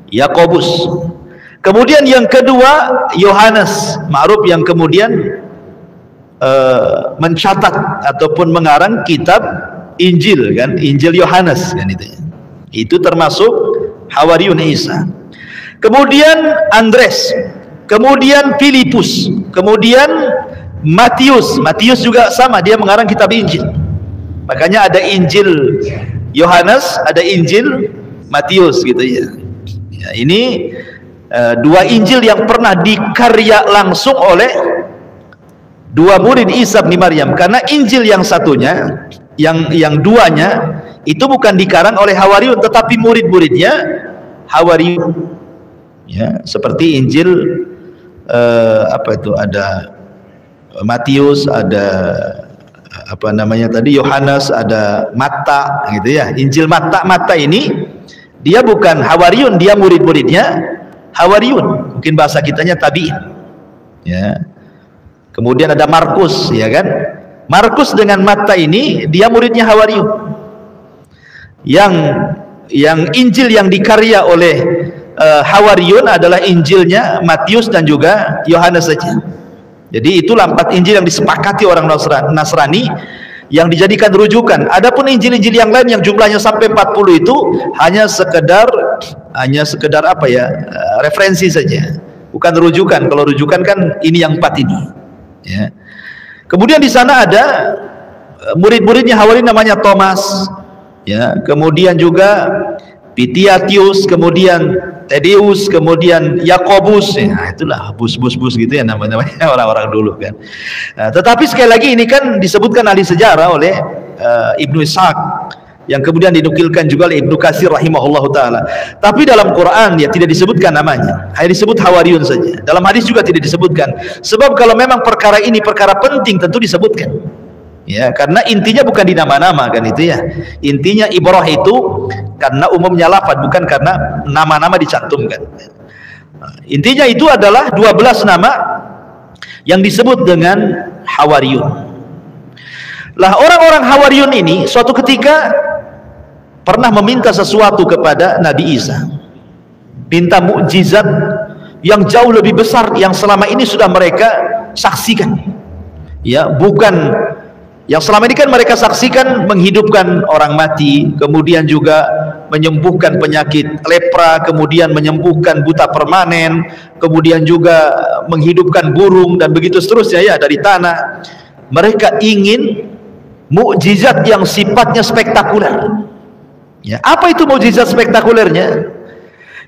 Yakobus. Kemudian yang kedua Yohanes, ma'ruf yang kemudian mencatat ataupun mengarang kitab Injil kan, Injil Yohanes kan itu. Itu termasuk Hawariyun Isa. Kemudian Andres, kemudian Filipus, kemudian Matius. Matius juga sama, dia mengarang kitab Injil. Makanya ada Injil Yohanes, ada Injil Matius gitu ya. Ya, ini dua Injil yang pernah dikarya langsung oleh dua murid Isa bin Maryam. Karena Injil yang satunya, yang duanya itu bukan dikarang oleh Hawariyun, tetapi murid-muridnya Hawariyun. Ya, seperti Injil apa itu, ada Matius, ada apa namanya tadi, Yohanes, ada Matta gitu ya. Injil Matta ini dia bukan Hawariyun, dia murid-muridnya Hawariyun, mungkin bahasa kitanya tabi'in. Ya. Kemudian ada Markus, ya kan? Markus dengan Matta ini dia muridnya Hawariyun. Yang Injil yang dikarya oleh Hawariyun adalah Injilnya Matius dan juga Yohanes saja. Jadi itulah 4 Injil yang disepakati orang Nasrani yang dijadikan rujukan. Adapun Injil-Injil yang lain yang jumlahnya sampai 40 itu hanya sekedar apa ya, referensi saja, bukan rujukan. Kalau rujukan kan ini yang 4 ini. Ya. Kemudian di sana ada murid-muridnya Hawariyun namanya Thomas, ya. Kemudian juga Pitiatius, kemudian Tedeus, kemudian Yakobus. Nah, itulah bus gitu ya namanya orang-orang dulu kan. Nah, tetapi sekali lagi ini kan disebutkan ahli sejarah oleh Ibnu Ishaq, yang kemudian dinukilkan juga oleh Ibnu Katsir rahimahullahu taala. Tapi dalam Quran ya tidak disebutkan namanya, hanya disebut Hawariyun saja. Dalam hadis juga tidak disebutkan. Sebab kalau memang perkara ini perkara penting tentu disebutkan. Ya, karena intinya bukan di nama-nama kan itu ya. Intinya ibrah itu karena umumnya lafaz, bukan karena nama-nama dicantumkan. Intinya itu adalah 12 nama yang disebut dengan Hawariyun. Lah orang-orang Hawariyun ini suatu ketika pernah meminta sesuatu kepada Nabi Isa, minta mukjizat yang jauh lebih besar yang selama ini sudah mereka saksikan. Ya, bukan yang selama ini kan mereka saksikan menghidupkan orang mati, kemudian juga menyembuhkan penyakit lepra, kemudian menyembuhkan buta permanen, kemudian juga menghidupkan burung dan begitu seterusnya ya dari tanah. Mereka ingin mukjizat yang sifatnya spektakuler. Ya, apa itu mukjizat spektakulernya?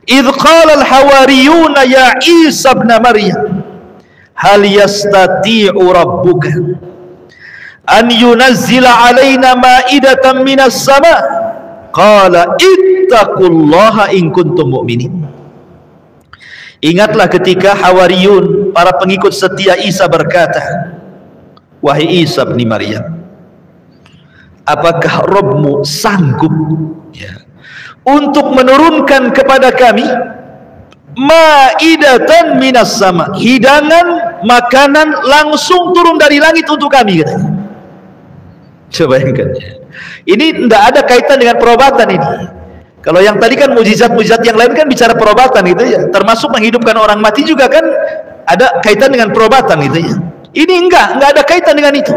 Idz qala al-hawariyuna ya Isa ibn Maryam hal yastati'u rabbuka an yunazzila alaina ma'idatan minas sama, qala ittaqullaha in kuntum mu'minin. Ingatlah ketika Hawariyun, para pengikut setia Isa berkata, wahai Isa bin Maryam, apakah Rabbmu sanggup ya, untuk menurunkan kepada kami ma'idatan minas sama, hidangan makanan langsung turun dari langit untuk kami katanya. Coba bayangkan, ini tidak ada kaitan dengan perobatan ini. Kalau yang tadi kan mujizat-mujizat yang lain kan bicara perobatan gitu ya, termasuk menghidupkan orang mati juga kan ada kaitan dengan perobatan gitu ya. Ini enggak ada kaitan dengan itu.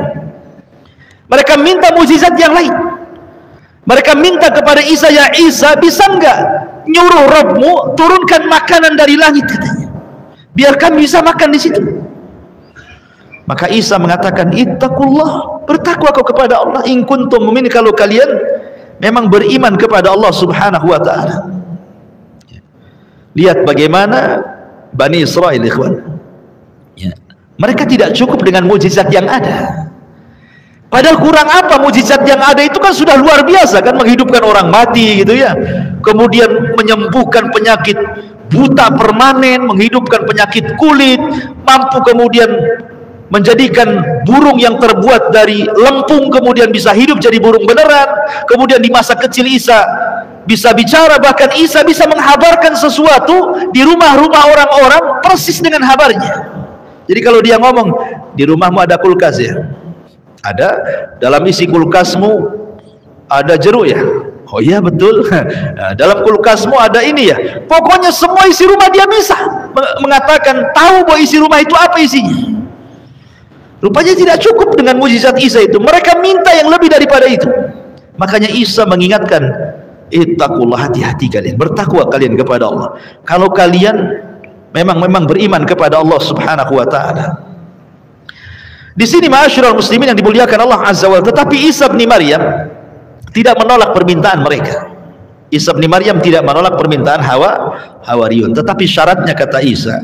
Mereka minta mujizat yang lain. Mereka minta kepada Isa, ya Isa, bisa enggak nyuruh Rabbmu turunkan makanan dari langit katanya, biar kami bisa makan di situ. Maka Isa mengatakan, ittaqullah, bertakwa kau kepada Allah, in kuntum mu'minin, kalau kalian memang beriman kepada Allah subhanahu wa ta'ala. Lihat bagaimana Bani Israel, ikhwan ya. Mereka tidak cukup dengan mujizat yang ada. Padahal kurang apa mujizat yang ada itu kan sudah luar biasa kan, menghidupkan orang mati gitu ya, kemudian menyembuhkan penyakit buta permanen, menghidupkan penyakit kulit, mampu kemudian menjadikan burung yang terbuat dari lempung kemudian bisa hidup jadi burung beneran. Kemudian di masa kecil Isa bisa bicara, bahkan Isa bisa menghabarkan sesuatu di rumah-rumah orang-orang persis dengan habarnya. Jadi kalau dia ngomong, di rumahmu ada kulkas ya? Ada. Dalam isi kulkasmu ada jeruk ya? Oh iya betul. Nah, dalam kulkasmu ada ini ya? Pokoknya semua isi rumah dia bisa mengatakan, tahu bahwa isi rumah itu apa isinya. Rupanya tidak cukup dengan mujizat Isa itu, mereka minta yang lebih daripada itu. Makanya Isa mengingatkan, ittaqullah, hati-hati kalian, bertakwa kalian kepada Allah. Kalau kalian memang beriman kepada Allah Subhanahu wa taala. Di sini ma'asyiral muslimin yang dimuliakan Allah Azza wa Jalla, tetapi Isa bin Maryam tidak menolak permintaan mereka. Isa bin Maryam tidak menolak permintaan Hawariyun, tetapi syaratnya kata Isa,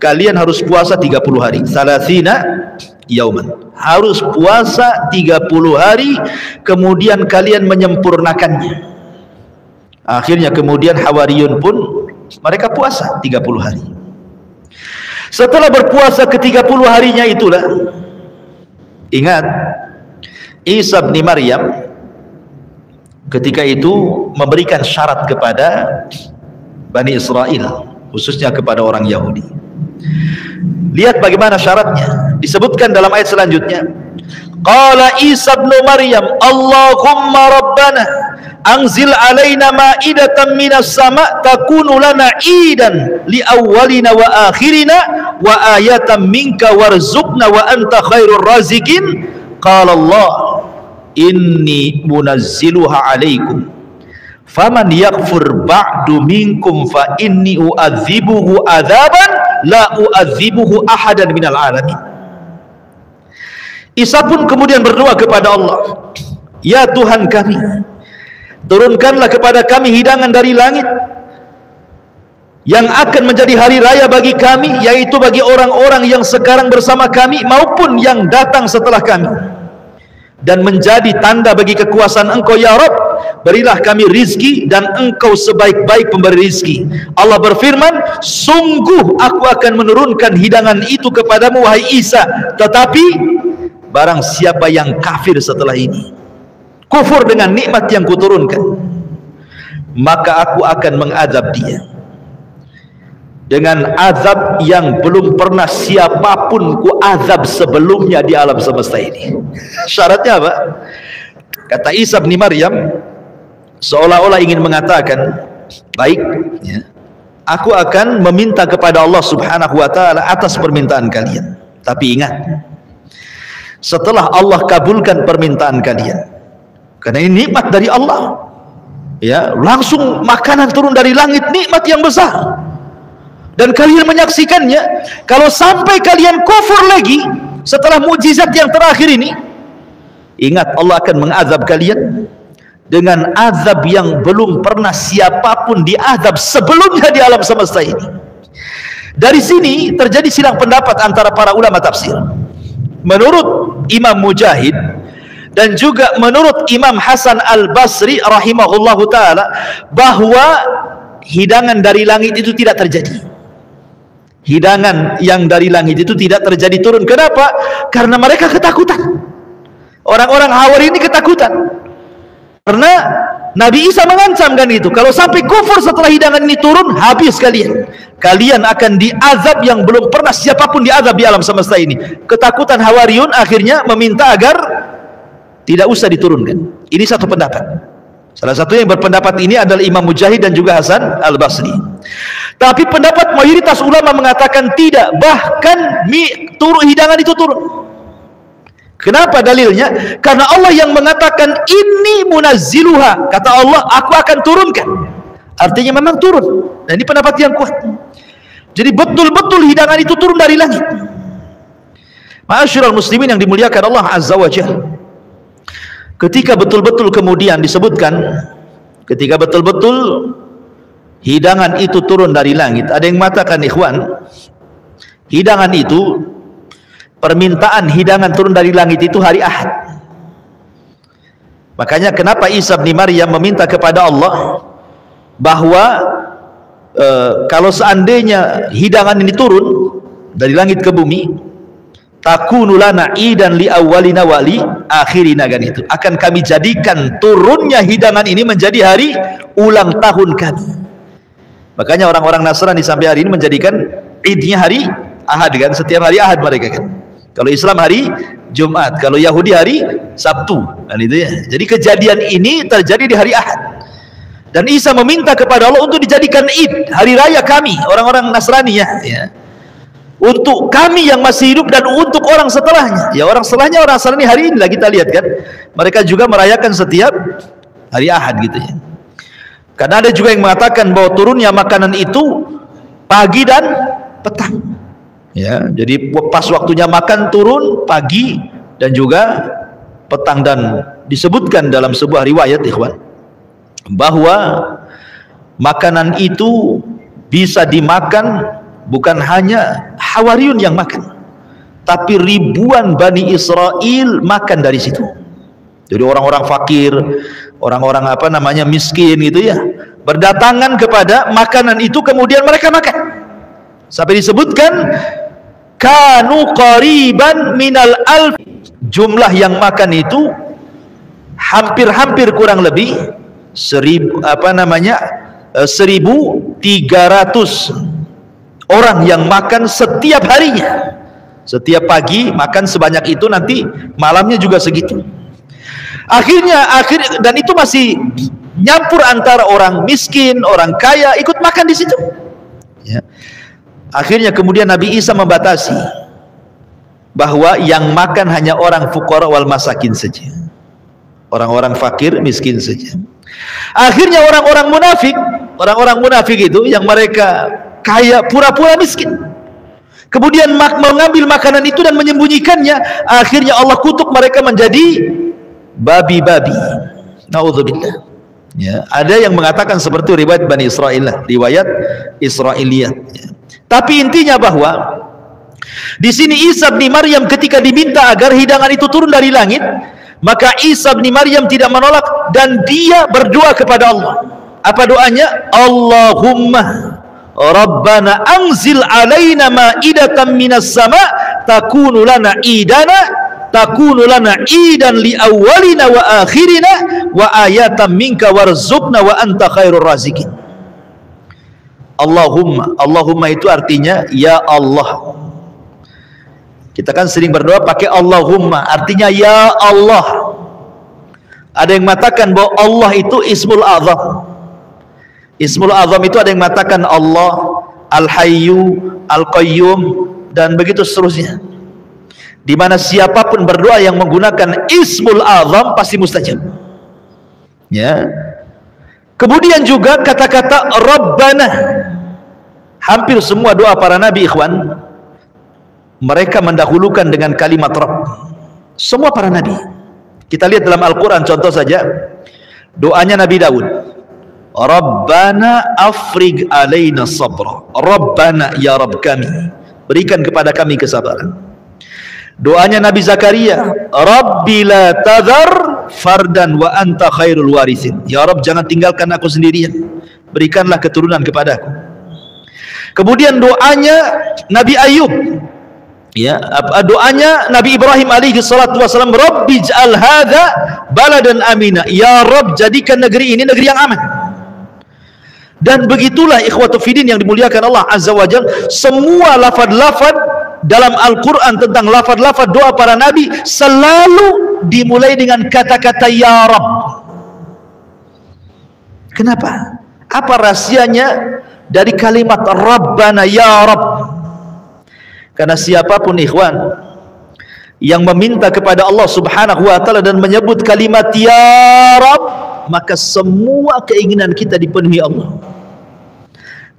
kalian harus puasa 30 hari, salasina yauman. Harus puasa 30 hari, kemudian kalian menyempurnakannya. Akhirnya kemudian Hawariyun pun mereka puasa 30 hari. Setelah berpuasa ke 30 harinya itulah, ingat, Isa bin Maryam ketika itu memberikan syarat kepada Bani Israel, khususnya kepada orang Yahudi. Lihat bagaimana syaratnya, disebutkan dalam ayat selanjutnya. Qala Isa bin Maryam, Allahumma rabbana anzil alaina ma'idatan minas sama' takunu lana idan li awwalina wa akhirina wa ayatan minka warzuqna wa anta khairur raziqin. Qala Allah, inni munazziluha alaikum faman yakfur ba'du minkum fa inni u'adzibuhu adzaban la u'adzibuhu ahadan minal alamin. Isa pun kemudian berdoa kepada Allah, ya Tuhan kami, turunkanlah kepada kami hidangan dari langit yang akan menjadi hari raya bagi kami, yaitu bagi orang-orang yang sekarang bersama kami maupun yang datang setelah kami, dan menjadi tanda bagi kekuasaan Engkau ya Rabb. Berilah kami rizki dan Engkau sebaik-baik pemberi rizki. Allah berfirman, sungguh aku akan menurunkan hidangan itu kepadamu wahai Isa, tetapi barang siapa yang kafir setelah ini, kufur dengan nikmat yang kuturunkan, maka aku akan mengazab dia dengan azab yang belum pernah siapapun kuazab sebelumnya di alam semesta ini. Syaratnya apa? Kata Isa bin Maryam, seolah-olah ingin mengatakan, baik ya, aku akan meminta kepada Allah Subhanahu wa taala atas permintaan kalian. Tapi ingat, setelah Allah kabulkan permintaan kalian, karena ini nikmat dari Allah ya, langsung makanan turun dari langit, nikmat yang besar, dan kalian menyaksikannya. Kalau sampai kalian kufur lagi setelah mujizat yang terakhir ini, ingat, Allah akan mengazab kalian dengan azab yang belum pernah siapapun diazab sebelumnya di alam semesta ini. Dari sini terjadi silang pendapat antara para ulama tafsir. Menurut Imam Mujahid dan juga menurut Imam Hasan Al-Basri rahimahullahu ta'ala, bahwa hidangan dari langit itu tidak terjadi. Hidangan yang dari langit itu tidak terjadi turun. Kenapa? Karena mereka ketakutan. Orang-orang Hawari ini ketakutan, karena Nabi Isa mengancam kan itu, kalau sampai kufur setelah hidangan ini turun, habis kalian. Kalian akan diazab yang belum pernah siapapun diazab di alam semesta ini. Ketakutan Hawariyun akhirnya meminta agar tidak usah diturunkan. Ini satu pendapat. Salah satu yang berpendapat ini adalah Imam Mujahid dan juga Hasan Al-Basri. Tapi pendapat mayoritas ulama mengatakan tidak, bahkan hidangan itu turun. Kenapa dalilnya? Karena Allah yang mengatakan inni munazziluha, kata Allah, aku akan turunkan. Artinya memang turun. Dan ini pendapat yang kuat. Jadi betul-betul hidangan itu turun dari langit. Ma'asyiral muslimin yang dimuliakan Allah Azza wa Jalla, ketika betul-betul kemudian disebutkan, ketika betul-betul hidangan itu turun dari langit, ada yang mengatakan, ikhwan, hidangan itu, permintaan hidangan turun dari langit itu hari Ahad. Makanya kenapa Isa bin Maryam meminta kepada Allah bahwa kalau seandainya hidangan ini turun dari langit ke bumi, takunu lana idan li awwalina wa li akhirina, kan itu. Akan kami jadikan turunnya hidangan ini menjadi hari ulang tahun kami. Makanya orang-orang Nasrani sampai hari ini menjadikan idnya hari Ahad, kan? Setiap hari Ahad mereka, kan. Kalau Islam hari Jumat, kalau Yahudi hari Sabtu, kan itu ya. Jadi kejadian ini terjadi di hari Ahad. Dan Isa meminta kepada Allah untuk dijadikan id, hari raya kami, orang-orang Nasrani, ya. Untuk kami yang masih hidup dan untuk orang setelahnya. Ya, orang setelahnya orang Nasrani hari inilah kita lihat, kan. Mereka juga merayakan setiap hari Ahad, gitu ya. Karena ada juga yang mengatakan bahwa turunnya makanan itu pagi dan petang. Ya, jadi pas waktunya makan turun pagi dan juga petang, dan disebutkan dalam sebuah riwayat, ikhwan, bahwa makanan itu bisa dimakan bukan hanya Hawariyun yang makan, tapi ribuan Bani Israel makan dari situ. Jadi orang-orang fakir, orang-orang miskin gitu ya, berdatangan kepada makanan itu, kemudian mereka makan. Sampai disebutkan kanu qariban minal alf, jumlah yang makan itu hampir kurang lebih 1.300 orang yang makan setiap harinya. Setiap pagi makan sebanyak itu, nanti malamnya juga segitu. Akhirnya dan itu masih nyampur antara orang miskin, orang kaya ikut makan di situ. Ya. Akhirnya kemudian Nabi Isa membatasi bahwa yang makan hanya orang fuqara wal masakin saja, orang-orang fakir miskin saja. Akhirnya orang-orang munafik itu yang mereka kaya pura-pura miskin, kemudian mengambil makanan itu dan menyembunyikannya. Akhirnya Allah kutuk mereka menjadi babi-babi. Naudzubillah. Ya, ada yang mengatakan seperti riwayat Bani Israel, riwayat Israiliyat. Ya. Tapi intinya bahwa di sini Isa bin Maryam ketika diminta agar hidangan itu turun dari langit, maka Isa bin Maryam tidak menolak dan dia berdoa kepada Allah. Apa doanya? Allahumma Rabbana anzil alaina ma'idatan minas sama takunu lana idan li awwalina wa akhirina wa ayatan minka warzuqna wa anta khairur razikin. Allahumma itu artinya ya Allah. Kita kan sering berdoa pakai Allahumma, artinya ya Allah. Ada yang mengatakan bahwa Allah itu Ismul Azam. Ismul Azam itu ada yang mengatakan Allah, Al-Hayyu, Al-Qayyum, dan begitu seterusnya. Di mana siapapun berdoa yang menggunakan Ismul Azam pasti mustajab. Ya. Kemudian juga kata-kata Rabbana. Hampir semua doa para nabi, ikhwan, mereka mendahulukan dengan kalimat Rabb. Semua para nabi. Kita lihat dalam Al-Quran contoh saja, doanya Nabi Daud, Rabbana afrig alaina sabra. Rabbana, ya Rabb kami, berikan kepada kami kesabaran. Doanya Nabi Zakaria, Rabbi la tadhar fardan wa anta khairul warithin. Ya Rabb, jangan tinggalkan aku sendirian, berikanlah keturunan kepadaku. Kemudian doanya Nabi Ayub, ya, doanya Nabi Ibrahim alaihi salatu wasallam, Rabbi ij'al hadza baladan amina. Ya Rabb, jadikan negeri ini negeri yang aman. Dan begitulah ikhwatu fiddin yang dimuliakan Allah Azza wa Jalla, semua lafaz-lafaz dalam Al-Quran tentang lafaz-lafaz doa para nabi selalu dimulai dengan kata-kata ya Rabb. Kenapa? Apa rahasianya dari kalimat Rabbana, ya Rabb? Karena siapapun ikhwan yang meminta kepada Allah subhanahu wa ta'ala dan menyebut kalimat ya Rabb, maka semua keinginan kita dipenuhi Allah.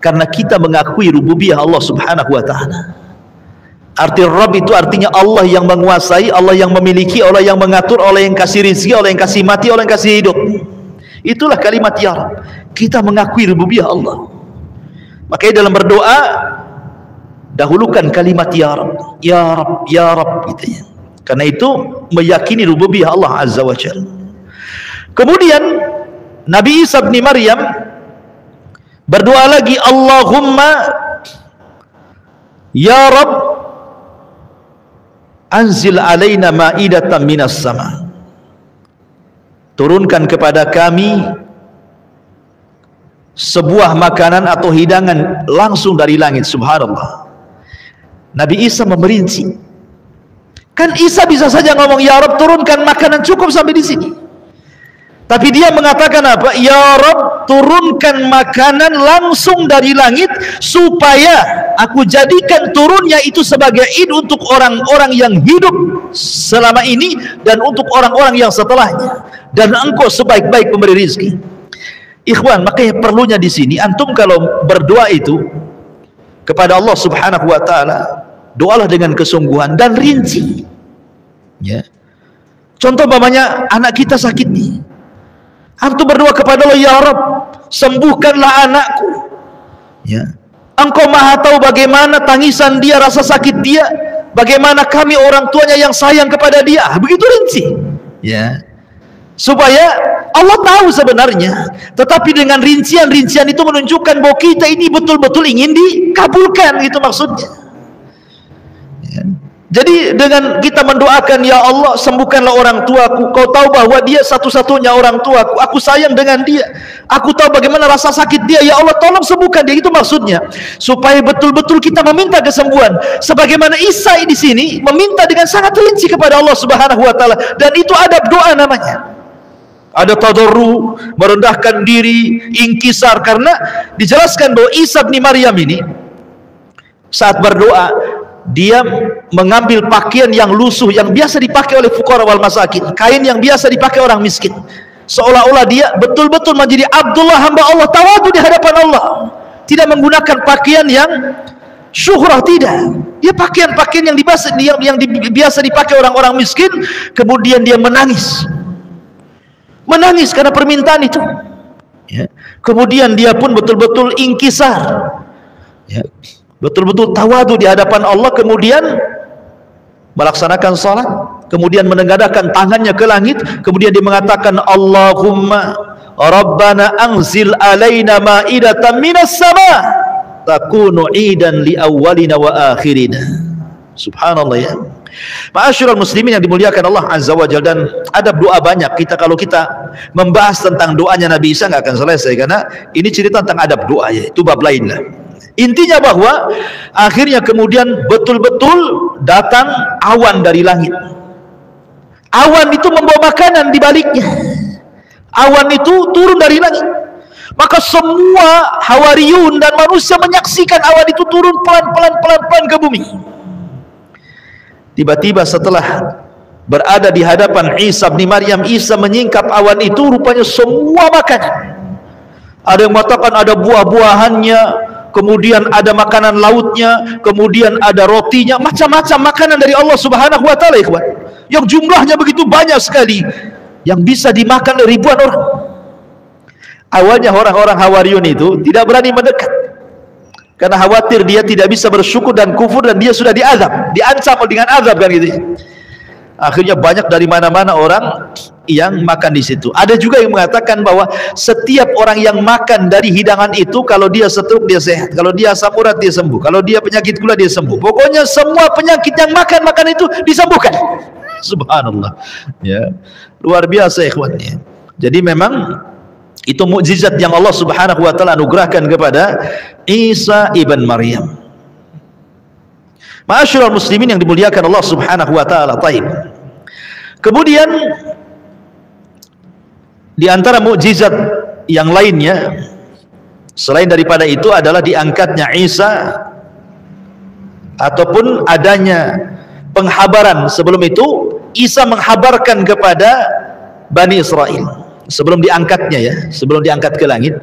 Karena kita mengakui rububiyah Allah subhanahu wa ta'ala. Arti Rabb itu artinya Allah yang menguasai, Allah yang memiliki, Allah yang mengatur, Allah yang kasih rizki, Allah yang kasih mati, Allah yang kasih hidup. Itulah kalimat ya Rabb. Kita mengakui rububiyah Allah. Makanya dalam berdoa dahulukan kalimat ya Rabb, ya Rabb, ya Rabb, gitu ya. Karena itu meyakini rububiyah Allah Azza wa Jalla. Kemudian Nabi Isa bin Maryam berdoa lagi, Allahumma ya Rabb anzil alaina ma'idatan minas sama, turunkan kepada kami sebuah makanan atau hidangan langsung dari langit. Subhanallah, Nabi Isa memerinci. Kan Isa bisa saja ngomong, ya Rabb turunkan makanan, cukup sampai di sini. Tapi dia mengatakan apa? Ya Rabb turunkan makanan langsung dari langit, supaya aku jadikan turunnya itu sebagai id untuk orang-orang yang hidup selama ini dan untuk orang-orang yang setelahnya, dan engkau sebaik-baik pemberi rizki. Ikhwan, makanya perlunya di sini antum kalau berdoa itu kepada Allah Subhanahu wa taala, doalah dengan kesungguhan dan rinci. Ya. Contoh umpamanya anak kita sakit nih. Antum berdoa kepada Allah, ya Rabb, sembuhkanlah anakku. Ya. Engkau maha tahu bagaimana tangisan dia, rasa sakit dia, bagaimana kami orang tuanya yang sayang kepada dia. Begitu rinci. Ya. Supaya Allah tahu sebenarnya, tetapi dengan rincian-rincian itu menunjukkan bahwa kita ini betul-betul ingin dikabulkan, itu maksudnya. Ya. Jadi dengan kita mendoakan, ya Allah sembuhkanlah orang tuaku, kau tahu bahwa dia satu-satunya orang tuaku, aku sayang dengan dia, aku tahu bagaimana rasa sakit dia, ya Allah tolong sembuhkan dia, itu maksudnya. Supaya betul-betul kita meminta kesembuhan, sebagaimana Isa di sini meminta dengan sangat rinci kepada Allah Subhanahu wa taala, dan itu adab doa namanya. Ada tadarru, merendahkan diri, inkisar, karena dijelaskan bahwa Isa bin Maryam ini saat berdoa dia mengambil pakaian yang lusuh yang biasa dipakai oleh fuqara wal masakin, kain yang biasa dipakai orang miskin, seolah-olah dia betul-betul menjadi Abdullah, hamba Allah, tawadu di hadapan Allah, tidak menggunakan pakaian yang syuhrah, tidak. Dia pakaian-pakaian yang biasa dipakai orang-orang miskin. Kemudian dia menangis karena permintaan itu. Ya. Kemudian dia pun betul-betul inkisar, ya, betul-betul tawadu di hadapan Allah, kemudian melaksanakan salat, kemudian menengadahkan tangannya ke langit, kemudian dia mengatakan, Allahumma Rabbana anzil alaina ma'idatan minas sama takunu idan li awwalina wa akhirina. Subhanallah, ya. Ma'asyiral muslimin yang dimuliakan Allah Azza wa Jalla, dan adab doa banyak. Kalau kita membahas tentang doanya Nabi Isa nggak akan selesai, karena ini cerita tentang adab doa, ya. Itu bab lain lah. Intinya bahwa akhirnya kemudian betul-betul datang awan dari langit. Awan itu membawa makanan di baliknya. Awan itu turun dari langit. Maka semua Hawariyun dan manusia menyaksikan awan itu turun pelan-pelan ke bumi. Tiba-tiba setelah berada di hadapan Isa bin Maryam, Isa menyingkap awan itu, rupanya semua makanan. Ada yang mengatakan ada buah-buahannya, kemudian ada makanan lautnya, kemudian ada rotinya, macam-macam makanan dari Allah Subhanahu wa taala, ikhwan, yang jumlahnya begitu banyak sekali, yang bisa dimakan oleh ribuan orang. Awalnya orang-orang Hawariyun itu tidak berani mendekat, karena khawatir dia tidak bisa bersyukur dan kufur, dan dia sudah diazab, diancam dengan azab, kan gitu. Akhirnya banyak dari mana-mana orang yang makan di situ. Ada juga yang mengatakan bahwa setiap orang yang makan dari hidangan itu, kalau dia stroke dia sehat, kalau dia asam urat dia sembuh, kalau dia penyakit gula dia sembuh. Pokoknya semua penyakit yang makan itu disembuhkan. Subhanallah, ya, luar biasa, ikhwan. Jadi memang itu mukjizat yang Allah Subhanahu wa taala anugerahkan kepada Isa ibn Maryam. Ma'asyiral muslimin yang dimuliakan Allah Subhanahu wa taala. Taib. Kemudian di antara mukjizat yang lainnya selain daripada itu adalah diangkatnya Isa, ataupun adanya penghabaran. Sebelum itu Isa menghabarkan kepada Bani Israel. Sebelum diangkatnya, ya, sebelum diangkat ke langit,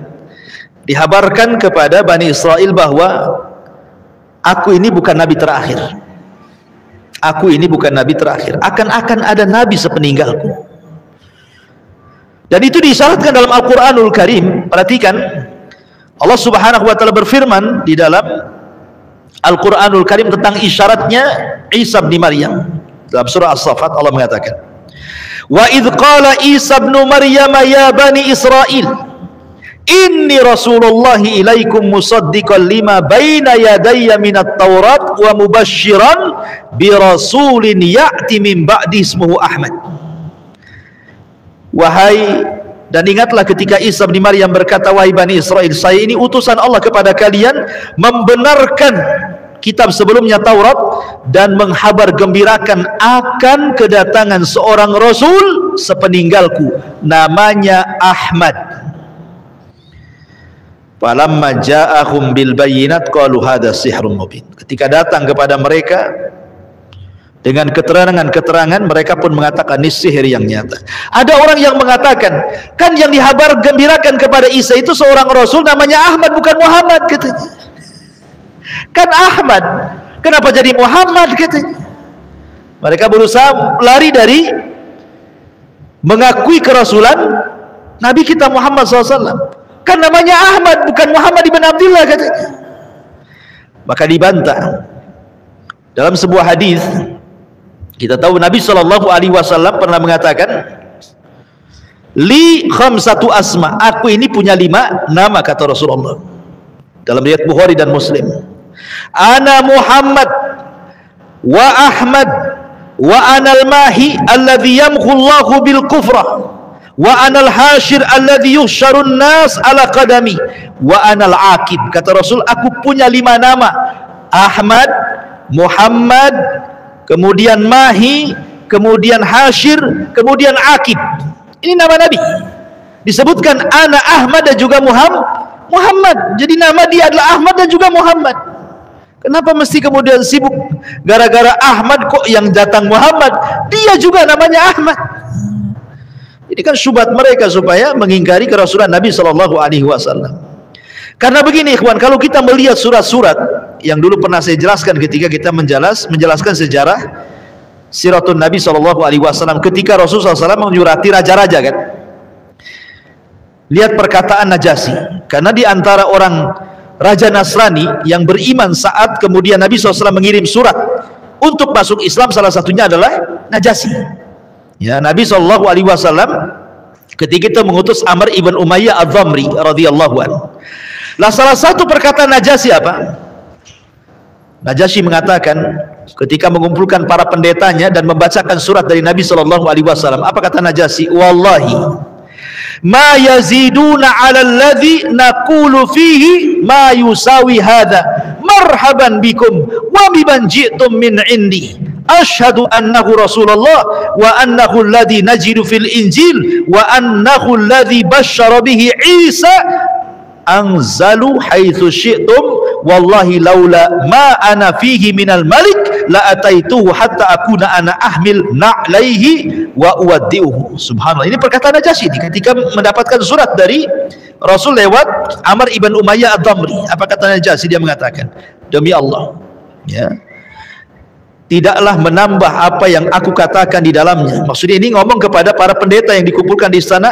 dihabarkan kepada Bani Israel bahwa aku ini bukan nabi terakhir. Aku ini bukan nabi terakhir. Akan ada nabi sepeninggalku. Dan itu disyaratkan dalam Al-Quranul Karim. Perhatikan, Allah Subhanahu wa taala berfirman di dalam Al-Quranul Karim tentang isyaratnya Isa bin Maryam. Dalam surah As-Saffat Allah mengatakan, wa idh qala Isa bin Maryam ya bani Israel inni rasulullahi ilaikum musaddiqan lima baina yadayya minat taurat wa mubashiran bi rasulin ya'ti min ba'di ismuhu Ahmad. Dan ingatlah ketika Isa bin Maryam berkata, wahai Bani Israel, saya ini utusan Allah kepada kalian, membenarkan kitab sebelumnya Taurat dan menghabar gembirakan akan kedatangan seorang Rasul sepeninggalku, namanya Ahmad. Falamma ja'ahum bil bayyinat qalu hadza sihrun mubin. Ketika datang kepada mereka dengan keterangan-keterangan, mereka pun mengatakan ini sihir yang nyata. Ada orang yang mengatakan, kan yang dihabar gembirakan kepada Isa itu seorang Rasul namanya Ahmad, bukan Muhammad, katanya. Kan Ahmad, kenapa jadi Muhammad, katanya. Mereka berusaha lari dari mengakui kerasulan Nabi kita Muhammad SAW. Kan namanya Ahmad, bukan Muhammad ibn Abdullah, katanya. Maka dibantah. Dalam sebuah hadis kita tahu Nabi SAW pernah mengatakan, li khamsatu asma, aku ini punya 5 nama, kata Rasulullah dalam riwayat Bukhari dan Muslim. Ana Muhammad wa Ahmad wa anal mahi alladhi yamkhullahu bil kufra wa anal hashir alladhi yuhsyarun nas ala qadami wa anal aqib. Kata Rasul, aku punya 5 nama: Ahmad, Muhammad, kemudian Mahi, kemudian Hashir, kemudian Aqib. Ini nama Nabi. Disebutkan ana Ahmad dan juga Muhammad. Jadi nama dia adalah Ahmad dan juga Muhammad. Kenapa mesti kemudian sibuk gara-gara Ahmad kok yang datang Muhammad? Dia juga namanya Ahmad. Ini kan syubhat mereka supaya mengingkari kerasulan Nabi SAW. Karena begini ikhwan, kalau kita melihat surat-surat yang dulu pernah saya jelaskan ketika kita menjelaskan sejarah siratun Nabi SAW, ketika Rasulullah SAW menyurati raja-raja, kan, lihat perkataan Najasyi. Karena di antara orang Raja Nasrani yang beriman saat kemudian Nabi SAW mengirim surat untuk masuk Islam, salah satunya adalah Najasyi. Ya, Nabi SAW ketika itu mengutus Amr ibn Umayyah Adh-Dhamri radhiyallahu anhu. Lah salah satu perkataan Najasyi apa? Najasyi mengatakan ketika mengumpulkan para pendetanya dan membacakan surat dari Nabi SAW, apa kata Najasyi? Wallahi ma yaziduna 'ala alladhi naqulu fihi ma yusawi hadha marhaban bikum wa biman ji'tum min indi ashhadu annahu Rasulullah wa annahu alladhi najidu fil injil wa annahu alladhi basyara bihi Isa anzalu haitsu syi'tum wallahi laula ma ana fihi minal malik la ataituhu hatta akuna ana ahmil na'laihi wa uwaddi'uhu. Subhanallah, ini perkataan Najasyi ketika mendapatkan surat dari Rasul lewat Amr ibn Umayyah Adh-Dhamri. Apa kata Najasyi? Dia mengatakan, demi Allah, ya, tidaklah menambah apa yang aku katakan di dalamnya. Maksudnya ini ngomong kepada para pendeta yang dikumpulkan di istana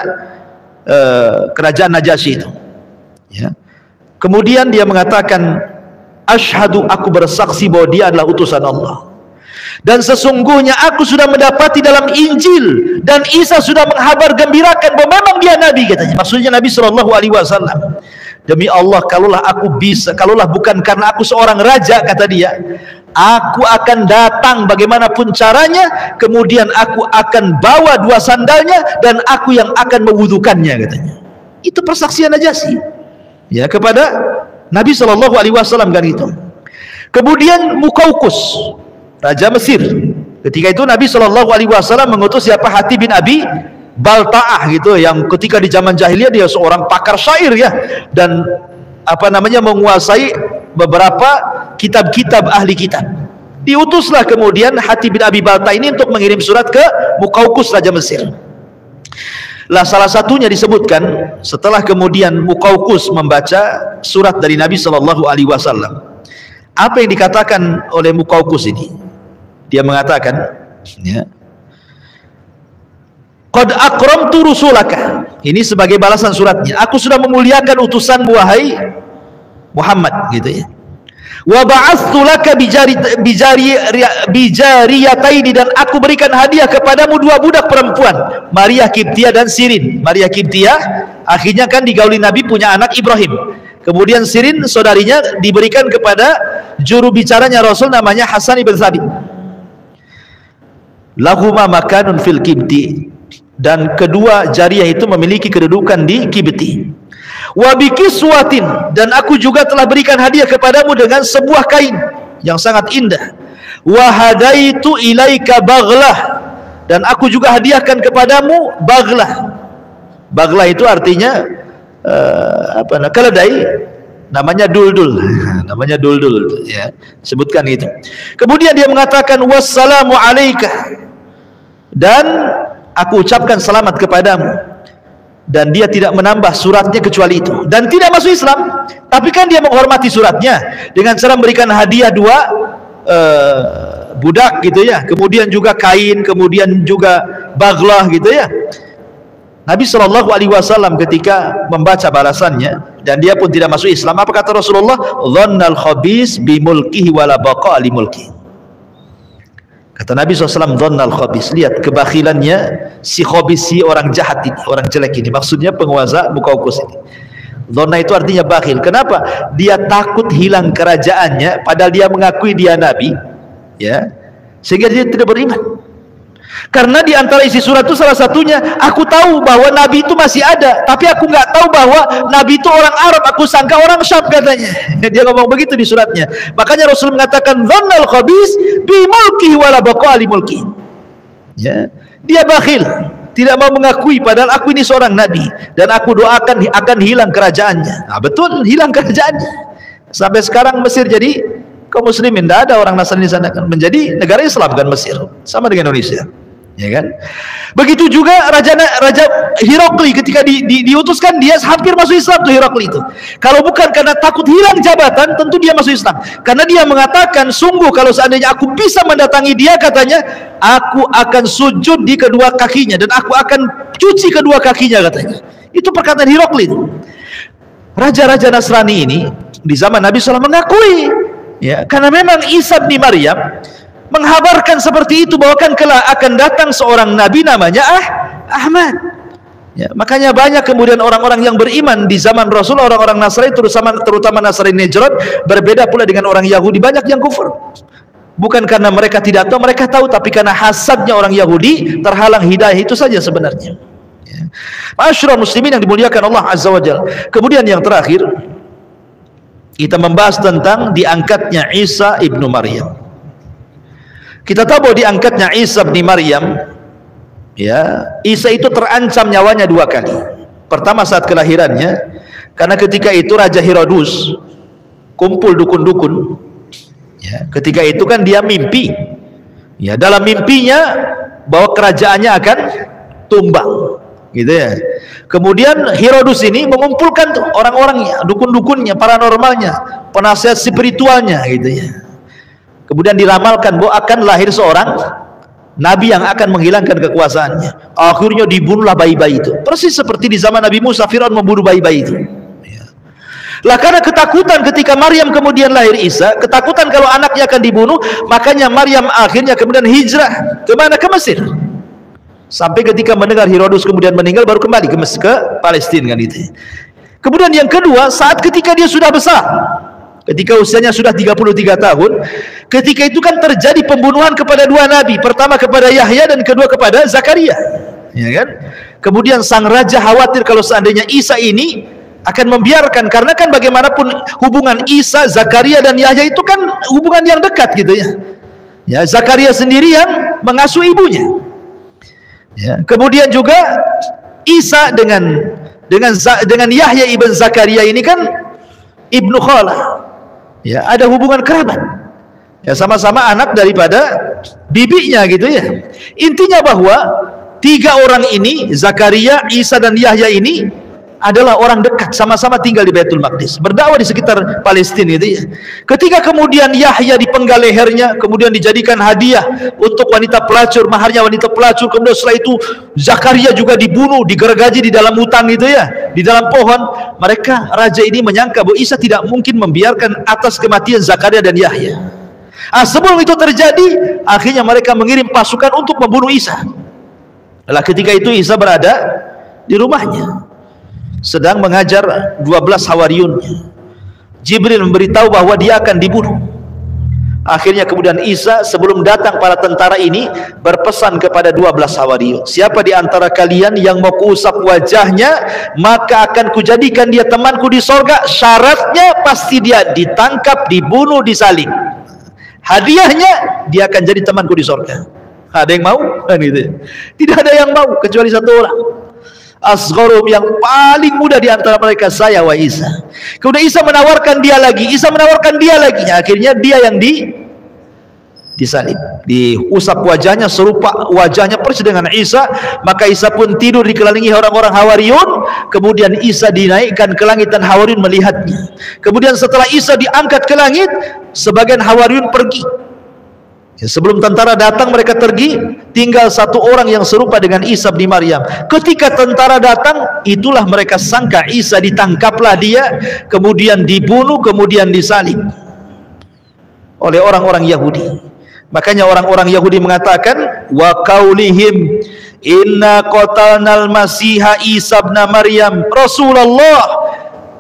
kerajaan Najasyi itu, ya. Kemudian dia mengatakan, asyhadu, aku bersaksi bahwa dia adalah utusan Allah, dan sesungguhnya aku sudah mendapati dalam Injil dan Isa sudah menghabar gembirakan bahwa memang dia Nabi, katanya. Maksudnya Nabi SAW. Demi Allah, kalaulah aku bisa, kalaulah bukan karena aku seorang raja, kata dia, aku akan datang bagaimanapun caranya, kemudian aku akan bawa 2 sandalnya dan aku yang akan mewudukannya, katanya. Itu persaksian Najasyi, ya, kepada Nabi SAW, kan itu. Kemudian Muqawqis, raja Mesir. Ketika itu Nabi SAW mengutus siapa? Hatib bin Abi Balta'ah, gitu, yang ketika di zaman jahiliyah dia seorang pakar syair, ya, dan apa namanya, menguasai beberapa kitab-kitab ahli kitab. Diutuslah kemudian Hatib bin Abi Balta'ah ini untuk mengirim surat ke Muqawqis, raja Mesir. Lah salah satunya disebutkan setelah kemudian Muqawqis membaca surat dari Nabi SAW, apa yang dikatakan oleh Muqawqis ini? Dia mengatakan, ya, qad akramtu rusulaka. Ini sebagai balasan suratnya, aku sudah memuliakan utusan wahai Muhammad, gitu, ya. Wa ba'atsu laka bijariyataini, dan aku berikan hadiah kepadamu dua budak perempuan, Maria Kiptiah dan Sirin. Maria Kiptiah akhirnya kan digauli Nabi, punya anak Ibrahim. Kemudian Sirin saudarinya diberikan kepada juru bicaranya Rasul, namanya Hasan ibn Thabit. Lahuma makanun fil Kibti, dan kedua jariyah itu memiliki kedudukan di Kibti. Wa bikiswatin, dan aku juga telah berikan hadiah kepadamu dengan sebuah kain yang sangat indah. Wa hadaitu ilaika baghlah, dan aku juga hadiahkan kepadamu baghlah. Baghlah itu artinya keledai, namanya duldul. Namanya duldul ya, sebutkan itu. Kemudian dia mengatakan wassalamu alaika, dan aku ucapkan selamat kepadamu. Dan dia tidak menambah suratnya kecuali itu, dan tidak masuk Islam, tapi kan dia menghormati suratnya dengan cara memberikan hadiah dua budak gitu ya, kemudian juga kain, kemudian juga baghlah gitu ya. Nabi SAW ketika membaca balasannya dan dia pun tidak masuk Islam, apa kata Rasulullah? Dhannal khabis bimulkihi wala baqa li mulki. Kata Nabi SAW, dhannal khabis, lihat kebakhilannya si khabis, si orang jahat ini, orang jelek ini, maksudnya penguasa Muqawqis ini. Dhanna itu artinya bakhil. Kenapa? Dia takut hilang kerajaannya, padahal dia mengakui dia Nabi ya, sehingga dia tidak beriman. Karena di antara isi surat itu salah satunya, aku tahu bahwa Nabi itu masih ada, tapi aku nggak tahu bahwa Nabi itu orang Arab, aku sangka orang Syam, katanya. Dia ngomong begitu di suratnya. Makanya Rasul mengatakan dhannal khabis bi mulkihi wala baqa li mulki. Ya, dia bakhil, tidak mau mengakui padahal aku ini seorang nabi dan aku doakan akan hilang kerajaannya. Nah, betul, hilang kerajaannya. Sampai sekarang Mesir jadi kaum muslimin, tidak ada orang Nasrani di sana, kan menjadi negara Islam kan Mesir, sama dengan Indonesia. Ya kan? Begitu juga Raja Herakli ketika diutuskan, dia hampir masuk Islam tuh Herakli itu. Kalau bukan karena takut hilang jabatan, tentu dia masuk Islam. Karena dia mengatakan, sungguh kalau seandainya aku bisa mendatangi dia, katanya, aku akan sujud di kedua kakinya dan aku akan cuci kedua kakinya, katanya. Itu perkataan Herakli itu. Raja-raja Nasrani ini di zaman Nabi SAW mengakui, ya, karena memang Isa bin Maryam menghabarkan seperti itu, bahwa kan kelak akan datang seorang nabi namanya Ahmad. Ya, makanya banyak kemudian orang-orang yang beriman di zaman Rasul, orang-orang Nasrani, terutama Nasrani Najran, berbeda pula dengan orang Yahudi, banyak yang kufur. Bukan karena mereka tidak tahu, mereka tahu, tapi karena hasadnya orang Yahudi terhalang hidayah, itu saja sebenarnya. Ya. Ma'asyiral muslimin yang dimuliakan Allah Azza wa Jalla. Kemudian yang terakhir, kita membahas tentang diangkatnya Isa ibnu Maryam. Kita tahu bahwa diangkatnya Isa bin Maryam, ya, Isa itu terancam nyawanya dua kali. Pertama saat kelahirannya, karena ketika itu Raja Herodus kumpul dukun-dukun, ya, ketika itu kan dia mimpi, ya, dalam mimpinya bahwa kerajaannya akan tumbang, gitu ya. Kemudian Herodus ini mengumpulkan tuh orang-orangnya, dukun-dukunnya, paranormalnya, penasihat spiritualnya, gitu ya. Kemudian diramalkan bahwa akan lahir seorang nabi yang akan menghilangkan kekuasaannya. Akhirnya dibunuhlah bayi-bayi itu, persis seperti di zaman Nabi Musa, Firaun membunuh bayi-bayi itu. Ya. Lah karena ketakutan ketika Maryam kemudian lahir Isa, ketakutan kalau anaknya akan dibunuh, makanya Maryam akhirnya kemudian hijrah kemana? Ke Mesir. Sampai ketika mendengar Herodus kemudian meninggal, baru kembali ke Palestina kan itu. Kemudian yang kedua, saat ketika dia sudah besar, ketika usianya sudah 33 tahun, ketika itu kan terjadi pembunuhan kepada dua nabi, pertama kepada Yahya dan kedua kepada Zakaria, ya kan? Kemudian sang raja khawatir kalau seandainya Isa ini akan membiarkan, karena kan bagaimanapun hubungan Isa, Zakaria dan Yahya itu kan hubungan yang dekat gitu ya. Ya, Zakaria sendiri yang mengasuh ibunya. Ya, kemudian juga Isa dengan Yahya ibn Zakaria ini kan ibnu Khalah. Ya, ada hubungan kerabat. Ya, sama-sama anak daripada bibinya gitu ya. Intinya bahwa tiga orang ini, Zakaria, Isa dan Yahya ini adalah orang dekat, sama-sama tinggal di Baitul Maqdis, berdakwah di sekitar Palestina itu ya. Ketika kemudian Yahya dipenggal lehernya, kemudian dijadikan hadiah untuk wanita pelacur, maharnya wanita pelacur. Kemudian setelah itu Zakaria juga dibunuh, digergaji di dalam hutan itu ya, di dalam pohon. Mereka, raja ini menyangka bahwa Isa tidak mungkin membiarkan atas kematian Zakaria dan Yahya. Sebelum itu terjadi, akhirnya mereka mengirim pasukan untuk membunuh Isa. Nah, ketika itu Isa berada di rumahnya, sedang mengajar 12 hawariyunnya. Jibril memberitahu bahwa dia akan dibunuh. Akhirnya kemudian Isa sebelum datang para tentara ini berpesan kepada 12 hawariyun, siapa di antara kalian yang mau kuusap wajahnya, maka akan kujadikan dia temanku di sorga. Syaratnya pasti dia ditangkap, dibunuh, disalib. Hadiahnya dia akan jadi temanku di sorga. Ada yang mau? Kan gitu. Tidak ada yang mau kecuali satu orang. Asgharum, yang paling muda di antara mereka, saya wa Isa. Kemudian Isa menawarkan dia lagi, Isa menawarkan dia lagi. Akhirnya dia yang disalib, diusap wajahnya serupa wajahnya persis dengan Isa. Maka Isa pun tidur dikelilingi orang-orang hawariyun. Kemudian Isa dinaikkan ke langit dan hawariyun melihatnya. Kemudian setelah Isa diangkat ke langit, sebagian hawariyun pergi. Sebelum tentara datang mereka pergi, tinggal satu orang yang serupa dengan Isa bin Maryam. Ketika tentara datang, itulah mereka sangka Isa, ditangkaplah dia, kemudian dibunuh, kemudian disalib oleh orang-orang Yahudi. Makanya orang-orang Yahudi mengatakan, wa qaulihim inna qatalnal masiha Isa bin Maryam Rasulullah.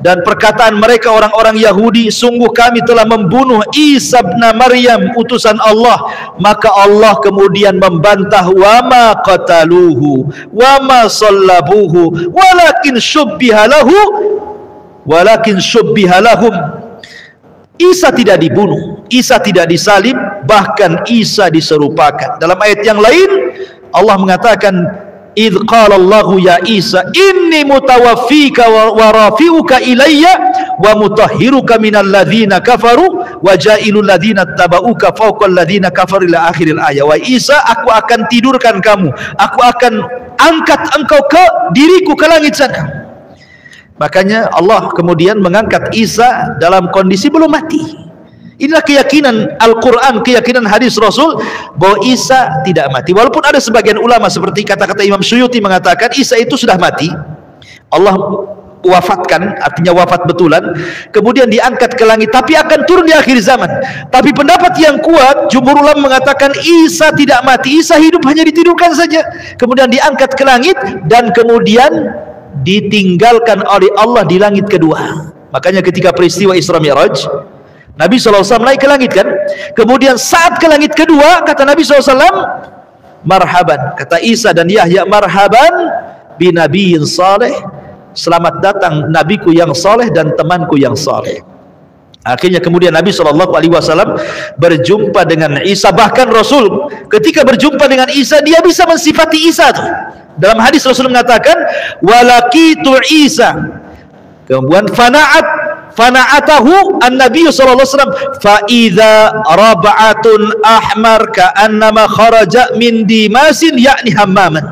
Dan perkataan mereka orang-orang Yahudi, sungguh kami telah membunuh Isa bin Maryam utusan Allah. Maka Allah kemudian membantah, wa ma qataluhu wa ma sallabuhu walakin syubbiha lahum. Isa tidak dibunuh, Isa tidak disalib, bahkan Isa diserupakan. Dalam ayat yang lain Allah mengatakan, idh qala Allahu ya Isa inni mutawaffika wa rafi'uka ilayya wa mutahhiruka minal ladzina kafaru wa ja'ilul ladzina tabauka fawqal ladzina kafaru ila akhiril ayat. Wa Isa, aku akan tidurkan kamu, aku akan angkat engkau ke diriku ke langit sana. Makanya Allah kemudian mengangkat Isa dalam kondisi belum mati. Inilah keyakinan Al-Quran, keyakinan hadis Rasul bahwa Isa tidak mati. Walaupun ada sebagian ulama seperti kata-kata Imam Suyuti mengatakan Isa itu sudah mati, Allah wafatkan, artinya wafat betulan, kemudian diangkat ke langit, tapi akan turun di akhir zaman. Tapi pendapat yang kuat, jumhur ulama mengatakan Isa tidak mati, Isa hidup, hanya ditidurkan saja, kemudian diangkat ke langit dan kemudian ditinggalkan oleh Allah di langit kedua. Makanya ketika peristiwa Isra Mi'raj, Nabi SAW naik ke langit kan, kemudian saat ke langit kedua kata Nabi SAW, marhaban, kata Isa dan Yahya, marhaban binabiyin saleh, selamat datang nabiku yang saleh dan temanku yang saleh. Akhirnya kemudian Nabi SAW berjumpa dengan Isa. Bahkan Rasul ketika berjumpa dengan Isa, dia bisa mensifati Isa tuh. Dalam hadis Rasul mengatakan, walakitu Isa, kemudian fana'atahu an-nabiy sallallahu alaihi wasallam fa idza rab'atun ahmar ka'annama kharaja min dimasin ya'ni hammaman.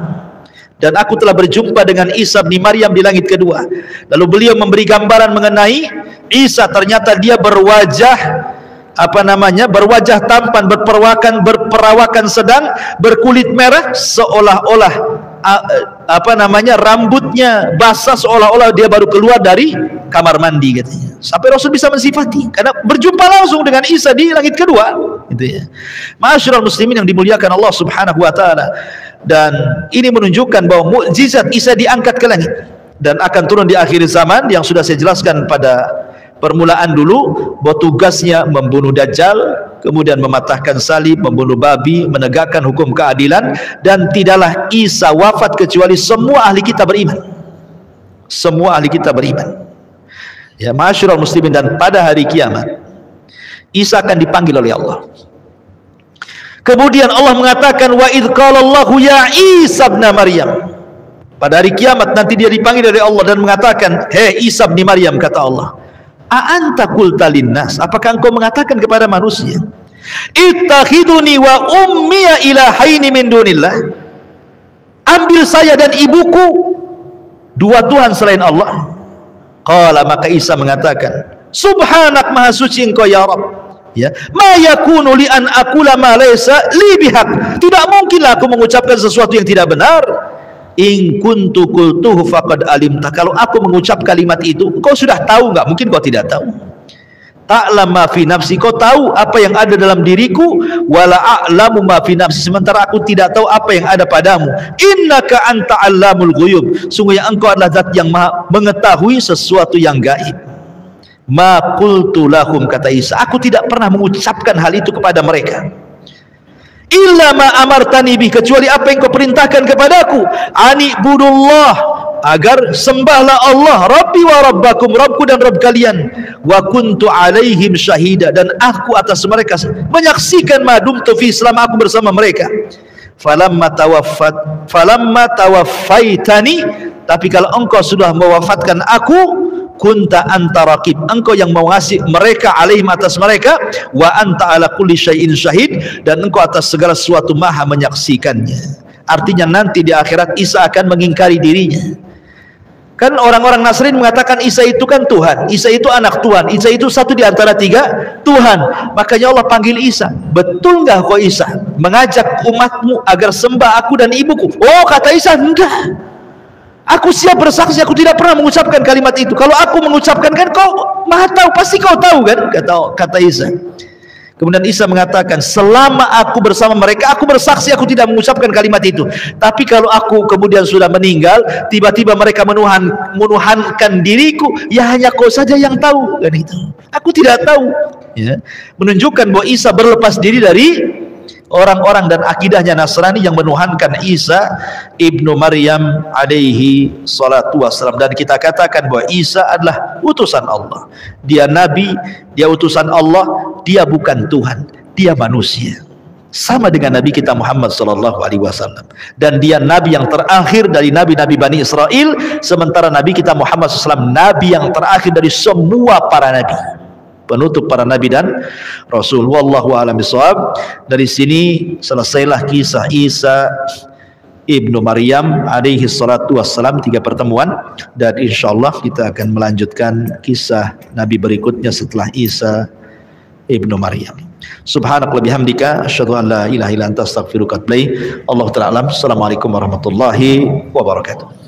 Dan aku telah berjumpa dengan Isa bin Maryam di langit kedua. Lalu beliau memberi gambaran mengenai Isa, ternyata dia berwajah berwajah tampan, berperawakan sedang, berkulit merah, seolah-olah rambutnya basah, seolah-olah dia baru keluar dari kamar mandi katanya. Sampai Rasul bisa mensifati karena berjumpa langsung dengan Isa di langit kedua, gitu ya. Ma'asyiral muslimin yang dimuliakan Allah Subhanahu wa taala. Dan ini menunjukkan bahwa mukjizat Isa diangkat ke langit dan akan turun di akhir zaman, yang sudah saya jelaskan pada permulaan dulu, bahwa tugasnya membunuh Dajjal, kemudian mematahkan salib, membunuh babi, menegakkan hukum keadilan. Dan tidaklah Isa wafat kecuali semua ahli kita beriman. Semua ahli kita beriman. Ya, ma'asyiral muslimin, dan pada hari kiamat Isa akan dipanggil oleh Allah. Kemudian Allah mengatakan, wa idh qala Allahu ya Isa ibn Maryam. Pada hari kiamat nanti dia dipanggil oleh Allah dan mengatakan, hei Isa bin Maryam, kata Allah, a'anta qulta linnas, apakah engkau mengatakan kepada manusia, ittakhiduni wa ummiya ilahaini min dunillah, ambil saya dan ibuku dua Tuhan selain Allah? Qala, maka Isa mengatakan, subhanak, maha suci engkau ya Rabb. Ya, ma yakunu li an aqula ma laysa li bihaq. Tidak mungkinlah aku mengucapkan sesuatu yang tidak benar. In kuntu qultuhu faqad alimta. Kalau aku mengucap kalimat itu, kau sudah tahu. Enggak mungkin kau tidak tahu. Ta'lam ma fi nafsi, kau tahu apa yang ada dalam diriku, wala a'lamu ma fi nafsi, sementara aku tidak tahu apa yang ada padamu. Innaka anta 'allamul ghuyub, sungguhnya engkau adalah zat yang maha mengetahui sesuatu yang gaib. Ma qultu lahum, kata Isa, aku tidak pernah mengucapkan hal itu kepada mereka. Illa ma amartani bih, kecuali apa yang kau perintahkan kepadaku. Ani budullah, agar sembahlah Allah, Rabbi wa Rabbakum, Rabbku dan Rabb kalian. Wa kuntu alaihim syahida, dan aku atas mereka menyaksikan madumtu fi, selama aku bersama mereka. Falamma tawaffaitani, tapi kalau engkau sudah mewafatkan aku, kunta anta raqib, engkau yang mengasihi mereka, alaihim, atas mereka, wa anta ala kulli syai'in syahid, dan engkau atas segala sesuatu maha menyaksikannya. Artinya nanti di akhirat Isa akan mengingkari dirinya. Kan orang-orang Nasrani mengatakan Isa itu kan Tuhan, Isa itu anak Tuhan, Isa itu satu di antara tiga Tuhan. Makanya Allah panggil Isa, betul nggak kau Isa mengajak umatmu agar sembah aku dan ibuku? Oh, kata Isa, enggak, aku siap bersaksi, aku tidak pernah mengucapkan kalimat itu. Kalau aku mengucapkan, kan kau maha tahu, pasti kau tahu kan, kata Isa. Kemudian Isa mengatakan, selama aku bersama mereka, aku bersaksi aku tidak mengucapkan kalimat itu. Tapi kalau aku kemudian sudah meninggal, tiba-tiba mereka menuhankan diriku, ya hanya kau saja yang tahu kan itu. Aku tidak tahu. Ya. Menunjukkan bahwa Isa berlepas diri dari orang-orang dan akidahnya Nasrani yang menuhankan Isa ibnu Maryam alaihi salatu wassalam. Dan kita katakan bahwa Isa adalah utusan Allah, dia nabi, dia utusan Allah, dia bukan Tuhan, dia manusia, sama dengan Nabi kita Muhammad sallallahu alaihi wasallam. Dan dia nabi yang terakhir dari nabi-nabi Bani Israel, sementara Nabi kita Muhammad SAW nabi yang terakhir dari semua para nabi, penutup para nabi dan rasul. Wallahu a'lam bishawab. Dari sini selesailah kisah Isa ibnu Maryam alaihi salatu wassalam, 3 pertemuan, dan insyaallah kita akan melanjutkan kisah nabi berikutnya setelah Isa ibnu Maryam. Subhanaka wa bihamdika asyhadu an la ilaha illa anta astaghfiruka wa atubu ilaik. Allahu ta'ala alam. Assalamualaikum warahmatullahi wabarakatuh.